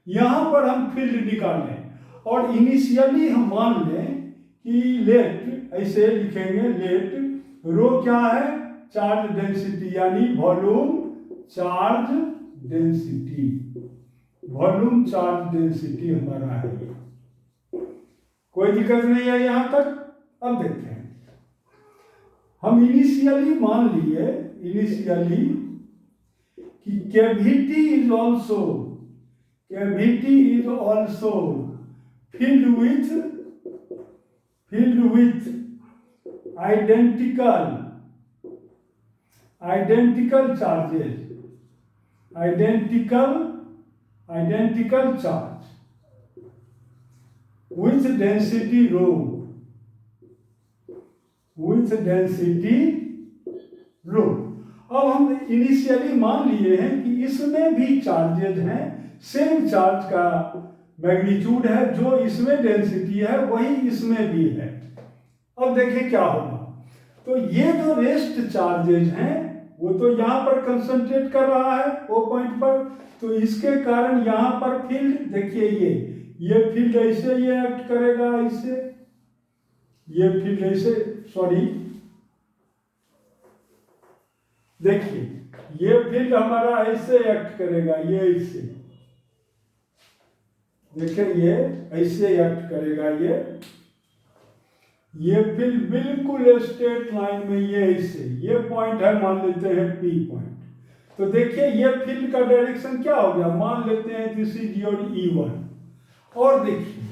यहाँ पर हम फील्ड निकालें, और इनिशियली हम मान लें कि लेट, ऐसे लिखेंगे लेट रो क्या है, चार्ज डेंसिटी, यानी volume charge density, volume charge density हमारा है ये। कोई दिक्कत नहीं है यहाँ तक। अब देखते हैं, हम इनिशियली मान लिए कि cavity is also filled with identical charges, identical charge with density rho, अब हम इनिशियली मान लिए हैं कि इसमें भी चार्जेज हैं, सेम चार्ज का मैग्नीट्यूड है, जो इसमें डेंसिटी है वही इसमें भी है। अब देखें क्या होगा, तो ये जो रेस्ट चार्जेज हैं वो तो यहाँ पर कंसंट्रेट कर रहा है वो पॉइंट पर, तो इसके कारण यहाँ पर फील्ड देखिए, ये फील्ड ऐसे ये एक्ट करेगा, ऐसे ये फील्ड ऐसे, सॉरी देखिए ये फील्ड हमारा ऐसे एक्ट करेगा, ये ऐसे, देखिए ये ऐसे एक्ट करेगा, ये फील्ड बिल्कुल स्ट्रेट लाइन में, ये ऐसे, ये पॉइंट है, मान लेते हैं P पॉइंट। तो देखिए ये फील्ड का डायरेक्शन क्या हो गया, मान लेते हैं दिस इज योर E1, और देखिए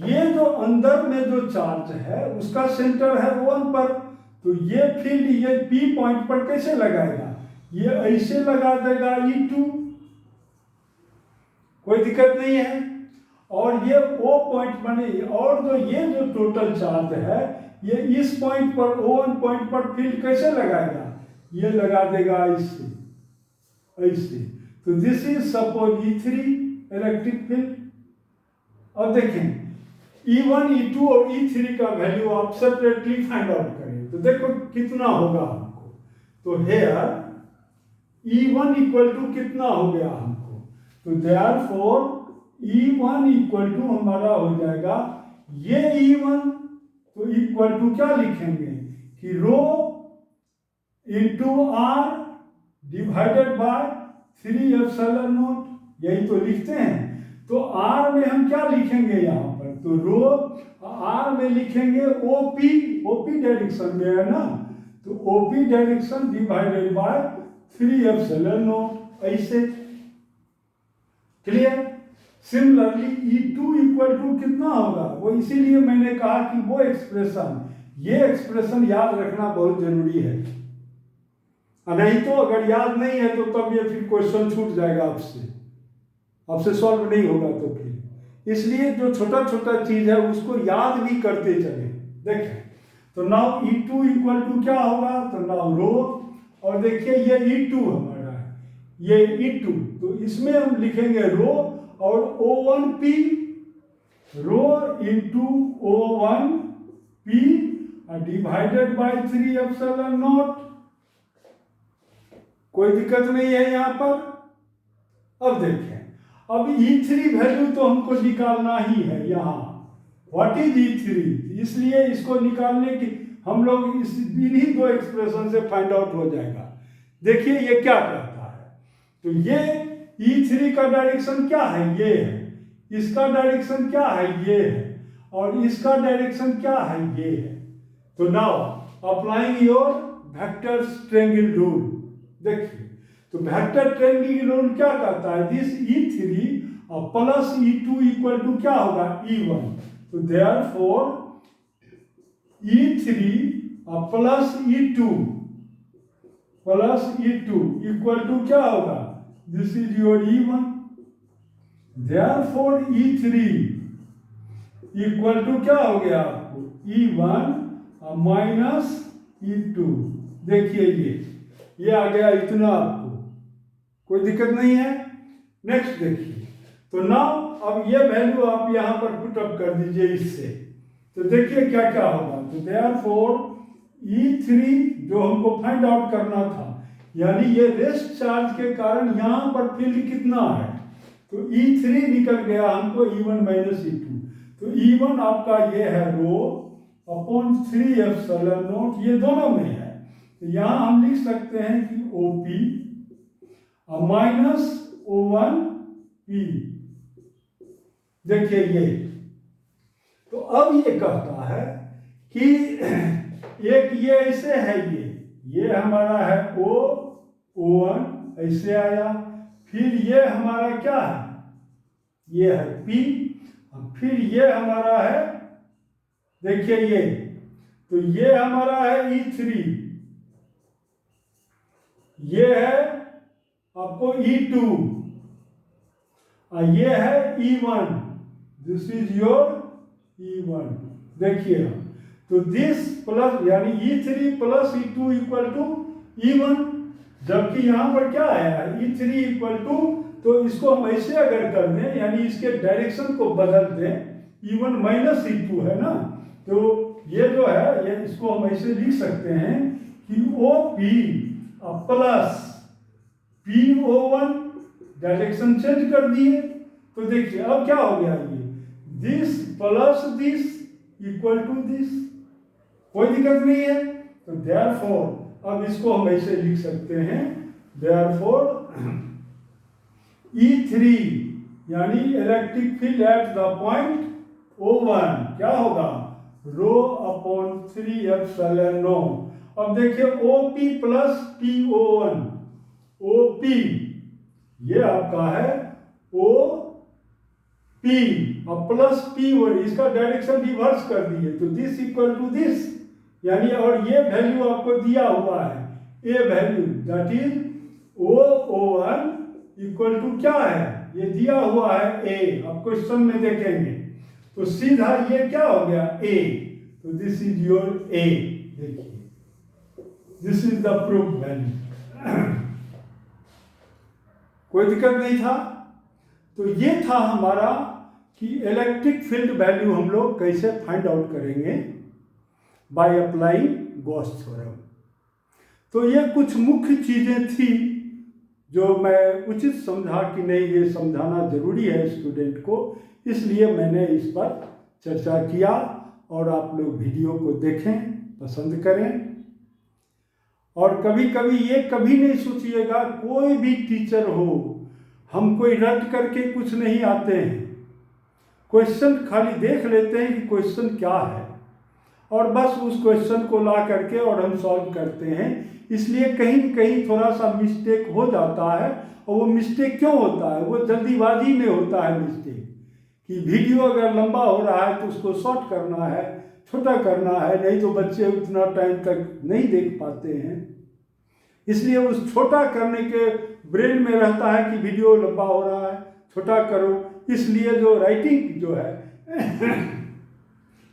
ये जो अंदर में जो चार्ज है उसका सेंटर है 1 पर, तो ये फील्ड ये P पॉइंट पर कैसे लगाएगा, ये ऐसे लगा देगा E2, कोई दिक्कत नहीं है, और ये O पॉइंट बने, और जो टोटल चार्ज है ये इस पॉइंट पर O1 पॉइंट पर फील्ड कैसे लगाएगा, ये लगा देगा ऐसे, तो this is suppose E3 electric field. अब देखें E1, E2 और E3 का वैल्यू आप सेपरेटली फाइंड आउट करें, तो देखो कितना होगा हमको, तो हेयर E1 इक्वल टू कितना हो गया हमको, तो देयरफॉर E1 इक्वल टू हमारा हो जाएगा ये E1, तो इक्वल टू क्या लिखेंगे कि rho into r divided by 3 epsilon naught, यही तो लिखते हैं। तो आर में हम क्या लिखेंगे यहाँ पर, तो रो आर में लिखेंगे ओपी डायरेक्शन में है ना, तो OP direction divided by 3 epsilon naught, ऐसे clear. Similarly E2 equal to कितना होगा, वो इसीलिए मैंने कहा कि वो एक्सप्रेशन, ये एक्सप्रेशन याद रखना बहुत जरूरी है, नहीं तो अगर याद नहीं है तो तब ये फिर क्वेश्चन छूट जाएगा आपसे सॉल्व नहीं होगा, तो फिर इसलिए जो छोटा छोटा चीज है उसको याद भी करते चले। देखें तो नाउ E2 इक्वल टू क्या होगा, तो नाउ रो, और देखिए ये E2 हमारा है, ये E2, तो इसमें हम लिखेंगे रो और O1P, rho into O1P divided by 3 epsilon nought, कोई दिक्कत नहीं है यहाँ पर। अब देखें, अब E3 वैल्यू तो हमको निकालना ही है यहाँ, व्हाट इज E3, इसलिए इसको निकालने की हम लोग इन्हीं दो एक्सप्रेशन से फाइंड आउट हो जाएगा। देखिए ये क्या कहता है, तो ये E3 का डायरेक्शन क्या है, ये है, इसका डायरेक्शन क्या है, ये है, और इसका डायरेक्शन क्या है, ये है। तो now applying your vector triangle rule, देखिए तो वेक्टर ट्रायंगल रूल क्या कहता है, this E3 plus E2 equal to क्या होगा, E1, तो therefore E3 plus E2 equal to क्या होगा, this is your E1, therefore E3 equal to क्या हो गया आपको, E1 माइनस E2, देखिए ये आ गया इतना, आपको कोई दिक्कत नहीं है। नेक्स्ट देखिए, तो नाउ अब ये वैल्यू आप यहां पर पुट अप कर दीजिए इससे, तो देखिए क्या क्या होगा, तो देयरफॉर E3 जो हमको फाइंड आउट करना था, यानी ये रेस्ट चार्ज के कारण यहां पर फील्ड कितना है, तो E3 निकल गया हमको E1 माइनस E2, तो E1 आपका ये है रो अपॉन 3 एप्सिलॉन नॉट, ये दोनों में है, तो यहां हम लिख सकते हैं कि OP माइनस O1P, देखिए ये, तो अब ये कहता है कि एक ये ऐसे है, ये हमारा है O1 ऐसे आया, फिर ये हमारा क्या है, ये है P, फिर ये हमारा है, देखिए ये, तो ये हमारा है E3, ये है आपको E2, ये है E1, this is your E1। देखिए तो दिस प्लस यानी E3 plus E2 equal to E1, जबकि यहाँ पर क्या आया है E3 इक्वल टू, तो इसको हम ऐसे अगर कर दें यानी इसके डायरेक्शन को बदल दें, E1 माइनस E2 है ना, तो ये जो है ये इसको हम ऐसे लिख सकते हैं कि OP plus PO1, direction change कर दिए। तो देखिए अब क्या हो गया, ये this plus this equal to this, कोई दिक्कत नहीं है। तो देयरफॉर अब इसको हम ऐसे लिख सकते हैं, देयरफॉर E3 यानी electric field at the point O1 क्या होगा, रो अपॉन 3 एप्सिलॉन नॉट। अब देखिए OP प्लस PO1, OP ये आपका है OP और प्लस PO, इसका डायरेक्शन रिवर्स कर दिए, तो दिस इक्वल टू दिस यानी, और ये वैल्यू आपको दिया हुआ है, a value that is O1 equal to क्या है, ये दिया हुआ है ए, आप क्वेश्चन में देखेंगे। तो सीधा ये क्या हो गया ए, तो दिस इज योर ए। देखिए this is the proof value, कोई दिक्कत नहीं था। तो ये था हमारा कि इलेक्ट्रिक फील्ड वैल्यू हम लोग कैसे फाइंड आउट करेंगे बाय अप्लाइंग गॉस थ्योरम। तो ये कुछ मुख्य चीज़ें थी जो मैं उचित समझा कि नहीं ये समझाना जरूरी है स्टूडेंट को, इसलिए मैंने इस पर चर्चा किया। और आप लोग वीडियो को देखें, पसंद करें, और कभी कभी ये कभी नहीं सोचिएगा कोई भी टीचर हो, हम कोई रट करके कुछ नहीं आते हैं, क्वेश्चन खाली देख लेते हैं कि क्वेश्चन क्या है और बस उस क्वेश्चन को ला करके और हम सॉल्व करते हैं। इसलिए कहीं कहीं थोड़ा सा मिस्टेक हो जाता है, और वो मिस्टेक क्यों होता है, वो जल्दीबाजी में होता है मिस्टेक, कि वीडियो अगर लंबा हो रहा है तो उसको शॉर्ट करना है, छोटा करना है, नहीं तो बच्चे उतना टाइम तक नहीं देख पाते हैं। इसलिए उस छोटा करने के ब्रेन में रहता है कि वीडियो लंबा हो रहा है, छोटा करो। इसलिए जो राइटिंग जो है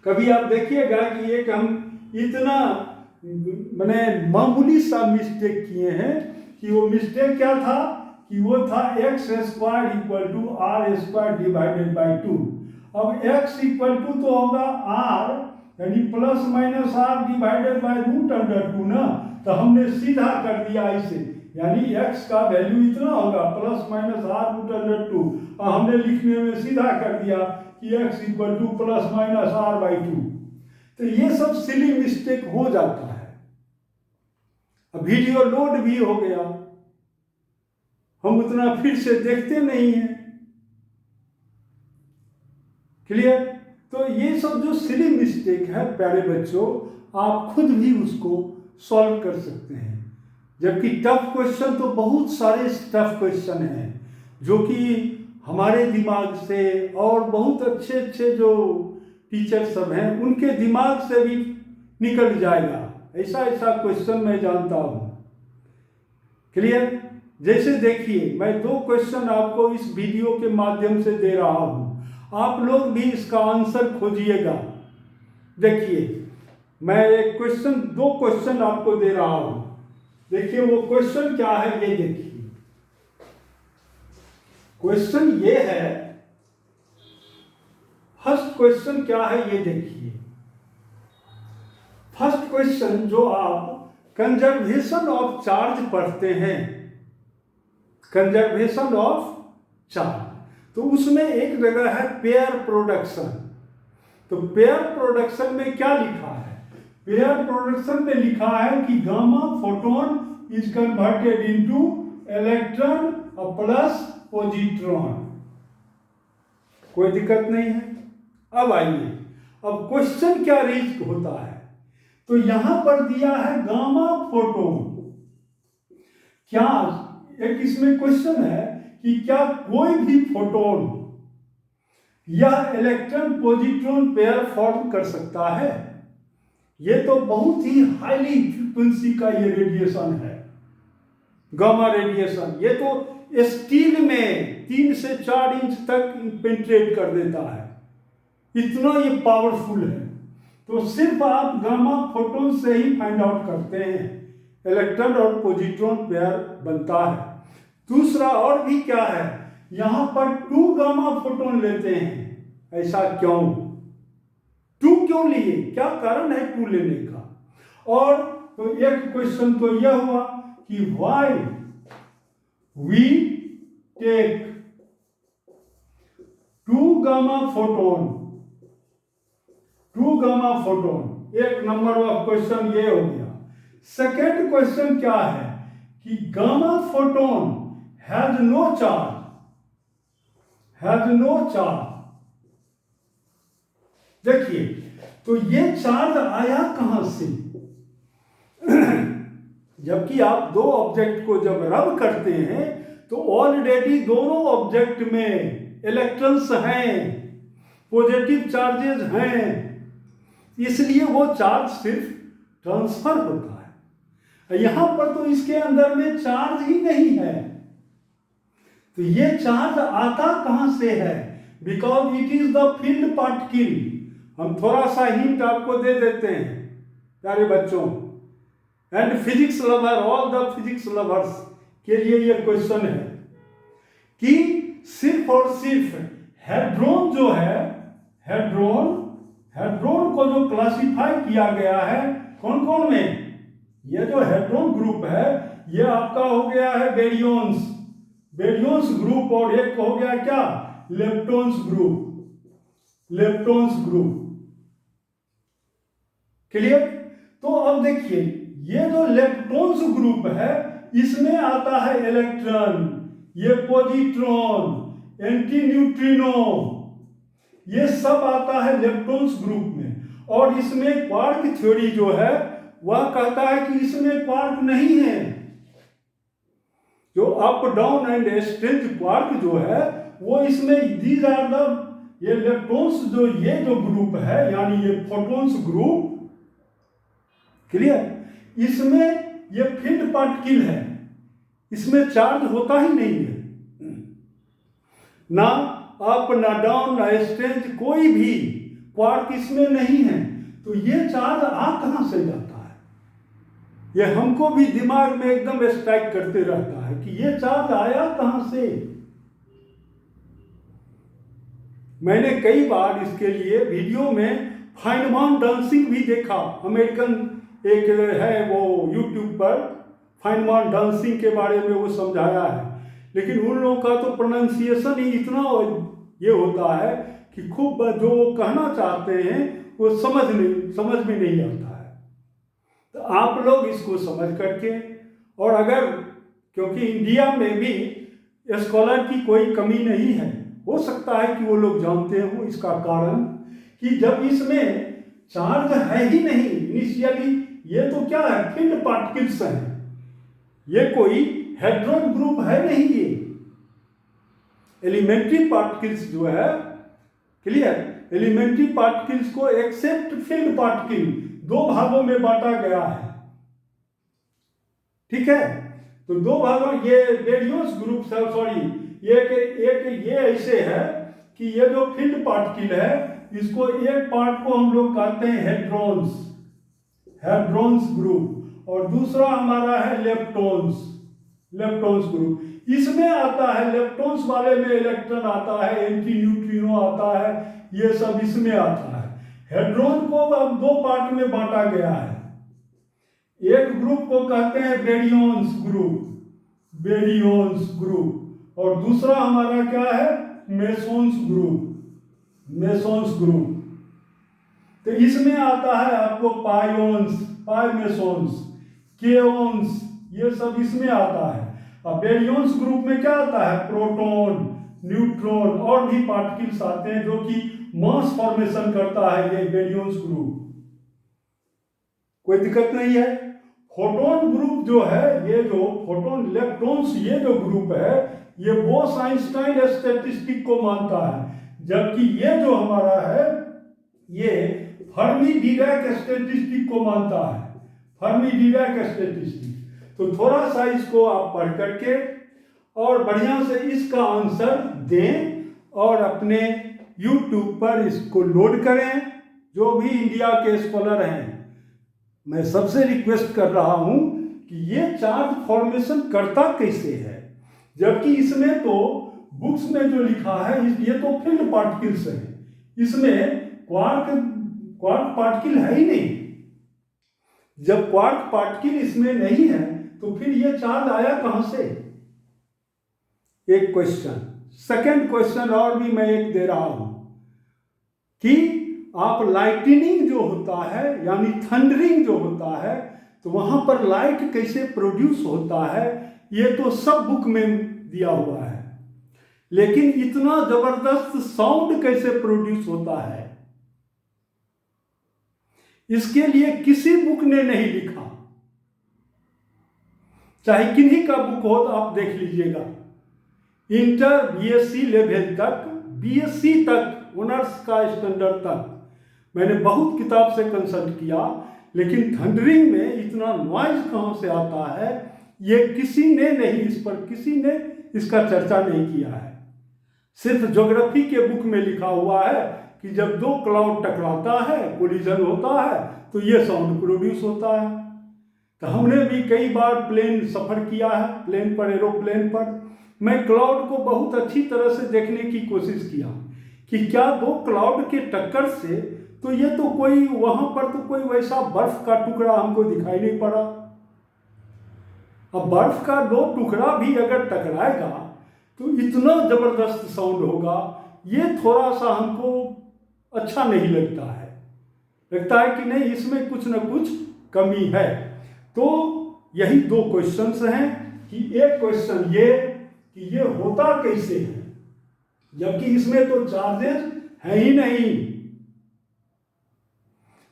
कभी आप देखिएगा कि एक हम इतना मैंने मामूली सा मिस्टेक किए हैं कि वो मिस्टेक क्या था कि वो था x square equal to r square divided by 2। अब x इक्वल टू तो होगा r यानी plus minus r divided by root under 2 ना, तो हमने सीधा कर दिया इसे, यानी x का वैल्यू इतना होगा plus minus r root under 2, और हमने लिखने में सीधा कर दिया कि x equal to plus minus r by 2। तो ये सब सिली मिस्टेक हो जाता है। अब वीडियो लोड भी हो गया, हम उतना फिर से देखते नहीं हैं, क्लियर। तो ये सब जो सिली मिस्टेक है प्यारे बच्चों, आप खुद भी उसको सॉल्व कर सकते हैं। जबकि टफ क्वेश्चन तो बहुत सारे टफ क्वेश्चन हैं जो कि हमारे दिमाग से और बहुत अच्छे अच्छे जो टीचर सब हैं उनके दिमाग से भी निकल जाएगा। ऐसा ऐसा क्वेश्चन मैं जानता हूँ, क्लियर। जैसे देखिए मैं 2 क्वेश्चन आपको इस वीडियो के माध्यम से दे रहा हूँ, आप लोग भी इसका आंसर खोजिएगा। देखिए मैं एक क्वेश्चन 2 क्वेश्चन आपको दे रहा हूँ, देखिए वो क्वेश्चन क्या है ये देखिए। क्वेश्चन ये है, फर्स्ट क्वेश्चन क्या है ये देखिए। फर्स्ट क्वेश्चन जो आप कंजर्वेशन ऑफ चार्ज पढ़ते हैं, कंजर्वेशन ऑफ चार्ज, तो उसमें एक जगह है पेयर प्रोडक्शन। तो पेयर प्रोडक्शन में क्या लिखा है, पेयर प्रोडक्शन में लिखा है कि gamma photon is converted into electron और प्लस पॉजिट्रॉन। कोई दिक्कत नहीं है। अब आइए, अब क्वेश्चन क्या रीच होता है, तो यहां पर दिया है गामा फोटोन। क्या एक इसमें क्वेश्चन है कि क्या कोई भी फोटोन या इलेक्ट्रॉन पॉजिट्रॉन पेयर फॉर्म कर सकता है। ये तो बहुत ही हाईली फ्रीक्वेंसी का ये रेडिएशन है, गामा रेडिएशन, ये तो स्टील में 3 से 4 इंच तक पेनिट्रेट कर देता है, इतना ये पावरफुल है। तो सिर्फ आप गामा फोटोन से ही फाइंड आउट करते हैं, इलेक्ट्रॉन और पॉजिट्रॉन पेयर बनता है। दूसरा और भी क्या है, यहां पर 2 गामा फोटोन लेते हैं, ऐसा क्यों, 2 क्यों लिए, क्या कारण है 2 लेने का। और तो एक क्वेश्चन तो यह हुआ कि why we take 2 gamma photon, 2 gamma photon, एक नंबर ऑफ क्वेश्चन ये हो गया। सेकेंड क्वेश्चन क्या है कि gamma photon has no charge, has no charge. देखिए तो ये चार्ज आया कहां से, जबकि आप 2 ऑब्जेक्ट को जब रब करते हैं तो ऑलरेडी दोनों ऑब्जेक्ट में इलेक्ट्रॉन्स हैं, पॉजिटिव चार्जेस हैं, इसलिए वो चार्ज सिर्फ ट्रांसफर होता है। यहां पर तो इसके अंदर में चार्ज ही नहीं है, तो ये चार्ज आता कहां से है, because it is the field particle. हम थोड़ा सा हिंट आपको दे देते हैं प्यारे बच्चों, and physics lover, all the physics lovers के लिए ये क्वेश्चन है कि सिर्फ और सिर्फ हेड्रोन जो है, हेड्रोन को जो क्लासिफाई किया गया है कौन कौन में, ये जो हेड्रोन ग्रुप है ये आपका हो गया है बेरियोन्स ग्रुप, और एक हो गया क्या, लेप्टोन्स ग्रुप। क्लियर। तो अब देखिए ये जो लेप्टोन्स ग्रुप है इसमें आता है इलेक्ट्रॉन, ये पॉजिट्रॉन, एंटी न्यूट्रिनो, ये सब आता है लेप्टोन्स ग्रुप में। और इसमें क्वार्क थ्योरी जो है वह कहता है कि इसमें क्वार्क नहीं है, जो up down and strength quark जो है वो इसमें, दीज आर द, ये लेप्टोन्स जो ये जो ग्रुप है यानी ये फोटोन्स ग्रुप, क्लियर, इसमें ये फील्ड पार्टिकल है, इसमें चार्ज होता ही नहीं है, ना अप ना डाउन ना स्ट्रेंथ, कोई भी क्वार्क इसमें नहीं है। तो ये चार्ज आ कहां से जाता है, ये हमको भी दिमाग में एकदम स्ट्राइक करते रहता है कि ये चार्ज आया कहां से। मैंने कई बार इसके लिए वीडियो में फाइनमान डांसिंग भी देखा, अमेरिकन एक है वो यूट्यूब पर, फाइनमान डांसिंग के बारे में वो समझाया है, लेकिन उन लोगों का तो प्रोनाउंसिएशन ही इतना ये होता है कि खूब जो वो कहना चाहते हैं वो समझ में नहीं आता है। तो आप लोग इसको समझ करके, और अगर, क्योंकि इंडिया में भी स्कॉलर की कोई कमी नहीं है, हो सकता है कि वो लोग जानते हो इसका कारण कि जब इसमें चार्ज है ही नहीं इनिशियली, ये तो क्या है, फील्ड पार्टिकल्स हैं, ये कोई हेड्रोन ग्रुप है नहीं, ये एलिमेंट्री पार्टिकल्स जो है, क्लियर, एलिमेंट्री पार्टिकल्स को एक्सेप्ट फील्ड पार्टिकल 2 भागों में बांटा गया है, ठीक है। तो 2 भागों, ये बेरियोस ग्रुप, सॉरी, एक ये ऐसे है कि ये जो फील्ड पार्टिकल है इसको एक पार्ट को हम लोग कहते हैं हेड्रोन्स ग्रुप, और दूसरा हमारा है लेप्टोन्स ग्रुप। इसमें आता है, लेप्टोन्स वाले में इलेक्ट्रॉन आता है, एंटी न्यूट्रिनो आता है, ये सब इसमें आता है। हेड्रोन को अब 2 पार्ट में बांटा गया है, एक ग्रुप को कहते हैं बेरियोन्स ग्रुप, और दूसरा हमारा क्या है, मेसोन्स ग्रुप। तो इसमें आता है आपको मेसोन्स, केओन्स, ये सब इसमें आता है। अब बेरियोन्स ग्रुप में क्या आता है, प्रोटॉन, न्यूट्रॉन और भी पार्टिकल्स आते हैं जो कि मास फॉर्मेशन करता है ये बेरियोन्स ग्रुप, कोई दिक्कत नहीं है। फोटोन ग्रुप जो है, ये जो फोटोन लेप्टोन्स ये जो ग्रुप है ये बोस आइंस्टाइन स्टैटिस्टिक को मानता है, जबकि ये जो हमारा है ये फर्मी डिराक स्टैटिस्टिक को मानता है, फर्मी डिराक स्टैटिस्टिक। तो थोड़ा सा इसको आप पढ़ करके और बढ़िया से इसका आंसर दें और अपने YouTube पर इसको लोड करें। जो भी इंडिया के स्कॉलर हैं, मैं सबसे रिक्वेस्ट कर रहा हूं कि ये चार्ज फॉर्मेशन करता कैसे है, जबकि इसमें तो बुक्स में जो लिखा है ये तो फील्ड पार्टिकल्स है, इसमें क्वार्क पार्टिकल है ही नहीं। जब क्वार्क पार्टिकल इसमें नहीं है तो फिर ये चार्ज आया कहां से? एक क्वेश्चन। सेकंड क्वेश्चन और भी मैं एक दे रहा हूं कि आप लाइटनिंग जो होता है यानी थंडरिंग जो होता है, तो वहां पर लाइट कैसे प्रोड्यूस होता है ये तो सब बुक में दिया हुआ है, लेकिन इतना जबरदस्त साउंड कैसे प्रोड्यूस होता है इसके लिए किसी बुक ने नहीं लिखा। चाहे किन्हीं का बुक हो तो आप देख लीजिएगा, इंटर बीएससी लेवल तक, बीएससी तक, ऑनर्स का स्टैंडर्ड तक मैंने बहुत किताब से कंसल्ट किया, लेकिन थंडरिंग में इतना नॉइज कहां से आता है ये किसी ने नहीं, इस पर किसी ने इसका चर्चा नहीं किया है। सिर्फ ज्योग्राफी के बुक में लिखा हुआ है कि जब दो क्लाउड टकराता है, कोलिजन होता है, तो ये साउंड प्रोड्यूस होता है। तो हमने भी कई बार प्लेन सफ़र किया है, प्लेन पर, एरोप्लेन पर, मैं क्लाउड को बहुत अच्छी तरह से देखने की कोशिश किया कि क्या दो क्लाउड के टक्कर से तो ये तो कोई वहाँ पर तो कोई वैसा बर्फ का टुकड़ा हमको दिखाई नहीं पड़ा। अब बर्फ का दो टुकड़ा भी अगर टकराएगा तो इतना ज़बरदस्त साउंड होगा, ये थोड़ा सा हमको अच्छा नहीं लगता है। लगता है कि नहीं, इसमें कुछ न कुछ कमी है। तो यही दो क्वेश्चंस हैं कि एक क्वेश्चन ये कि ये होता कैसे है, जबकि इसमें तो चार्जेस है ही नहीं।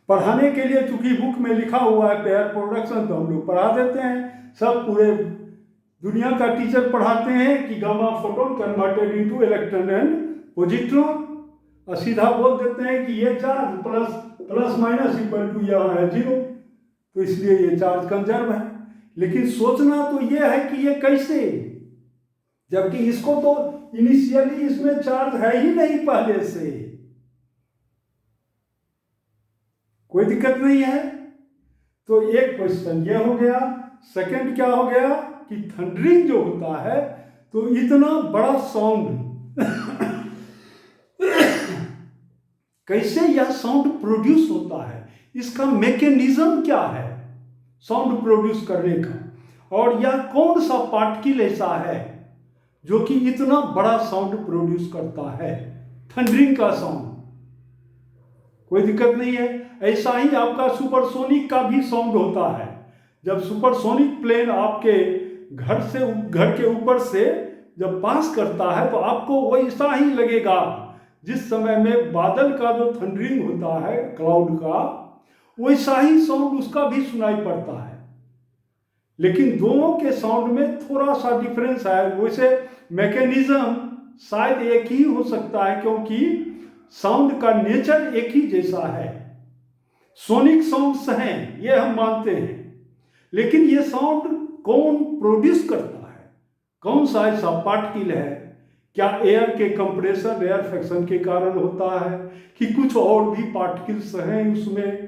पढ़ाने के लिए चूंकि बुक में लिखा हुआ है पेयर प्रोडक्शन, तो हम लोग पढ़ा देते हैं, सब पूरे दुनिया का टीचर पढ़ाते हैं कि gamma photon converted into electron and positron, और सीधा बोल देते हैं कि ये charge plus minus equal to यहाँ है 0, तो इसलिए ये चार्ज कंजर्व है। लेकिन सोचना तो ये है कि ये कैसे, जबकि इसको तो इनिशियली इसमें चार्ज है ही नहीं पहले से, कोई दिक्कत नहीं है। तो एक क्वेश्चन ये हो गया। सेकंड क्या हो गया कि थंडरिंग जो होता है तो इतना बड़ा साउंड कैसे यह साउंड प्रोड्यूस होता है, इसका मैकेनिज्म क्या है साउंड प्रोड्यूस करने का, और यह कौन सा पार्टिकल ऐसा है जो कि इतना बड़ा साउंड प्रोड्यूस करता है, थंडरिंग का साउंड। कोई दिक्कत नहीं है। ऐसा ही आपका सुपरसोनिक का भी साउंड होता है। जब सुपरसोनिक प्लेन आपके घर के ऊपर से जब पास करता है तो आपको वैसा ही लगेगा जिस समय में बादल का जो थंडरिंग होता है क्लाउड का, वैसा ही साउंड उसका भी सुनाई पड़ता है। लेकिन दोनों के साउंड में थोड़ा सा डिफरेंस है। वैसे मैकेनिज्म शायद एक ही हो सकता है, क्योंकि साउंड का नेचर एक ही जैसा है। सोनिक साउंड्स हैं ये हम मानते हैं, लेकिन ये साउंड कौन प्रोड्यूस करता है, कौन सा ऐसा पार्टिकल है, क्या एयर के कंप्रेशन, एयर फ्रिक्शन के कारण होता है कि कुछ और भी पार्टिकल्स हैं उसमें।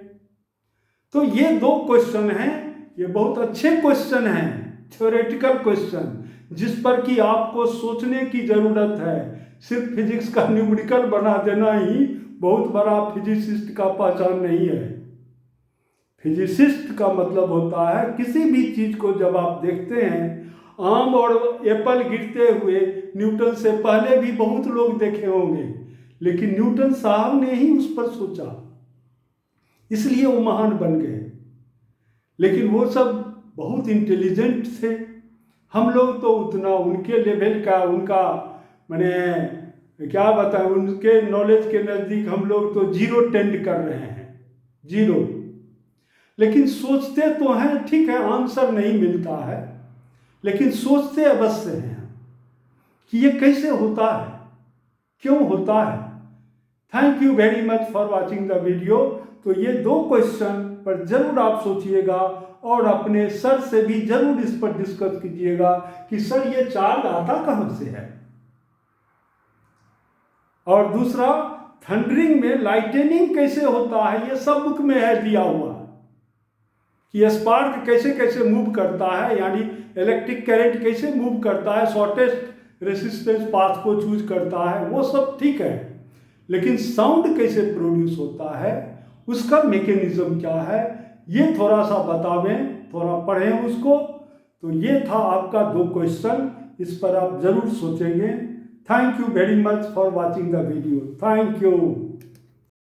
तो ये दो क्वेश्चन हैं, ये बहुत अच्छे क्वेश्चन हैं, थ्योरेटिकल क्वेश्चन, जिस पर कि आपको सोचने की जरूरत है। सिर्फ फिजिक्स का न्यूमेरिकल बना देना ही बहुत बड़ा फिजिसिस्ट का पहचान नहीं है। फिजिसिस्ट का मतलब होता है किसी भी चीज को जब आप देखते हैं, आम और एप्पल गिरते हुए न्यूटन से पहले भी बहुत लोग देखे होंगे, लेकिन न्यूटन साहब ने ही उस पर सोचा, इसलिए वो महान बन गए। लेकिन वो सब बहुत इंटेलिजेंट थे, हम लोग तो उतना उनके लेवल का, उनका मैंने क्या बताएं, उनके नॉलेज के नज़दीक हम लोग तो जीरो टेंड कर रहे हैं, जीरो। लेकिन सोचते तो हैं, ठीक है आंसर नहीं मिलता है, लेकिन सोचते अवश्य हैं कि ये कैसे होता है, क्यों होता है। Thank you very much for watching the video. तो ये 2 क्वेश्चन पर जरूर आप सोचिएगा और अपने सर से भी जरूर इस पर डिस्कस कीजिएगा कि सर ये चार्ज आता कहाँ से है। और दूसरा, थंडरिंग में लाइटनिंग कैसे होता है, ये सब बुक में है दिया हुआ कि स्पार्क कैसे कैसे मूव करता है, यानी इलेक्ट्रिक करंट कैसे मूव करता है, शॉर्टेस्ट रेसिस्टेंस पाथ को चूज करता है, वो सब ठीक है। लेकिन साउंड कैसे प्रोड्यूस होता है, उसका मैकेनिज्म क्या है, ये थोड़ा सा बतावें, थोड़ा पढ़ें उसको। तो ये था आपका 2 क्वेश्चन, इस पर आप जरूर सोचेंगे। Thank you very much for watching the video. Thank you.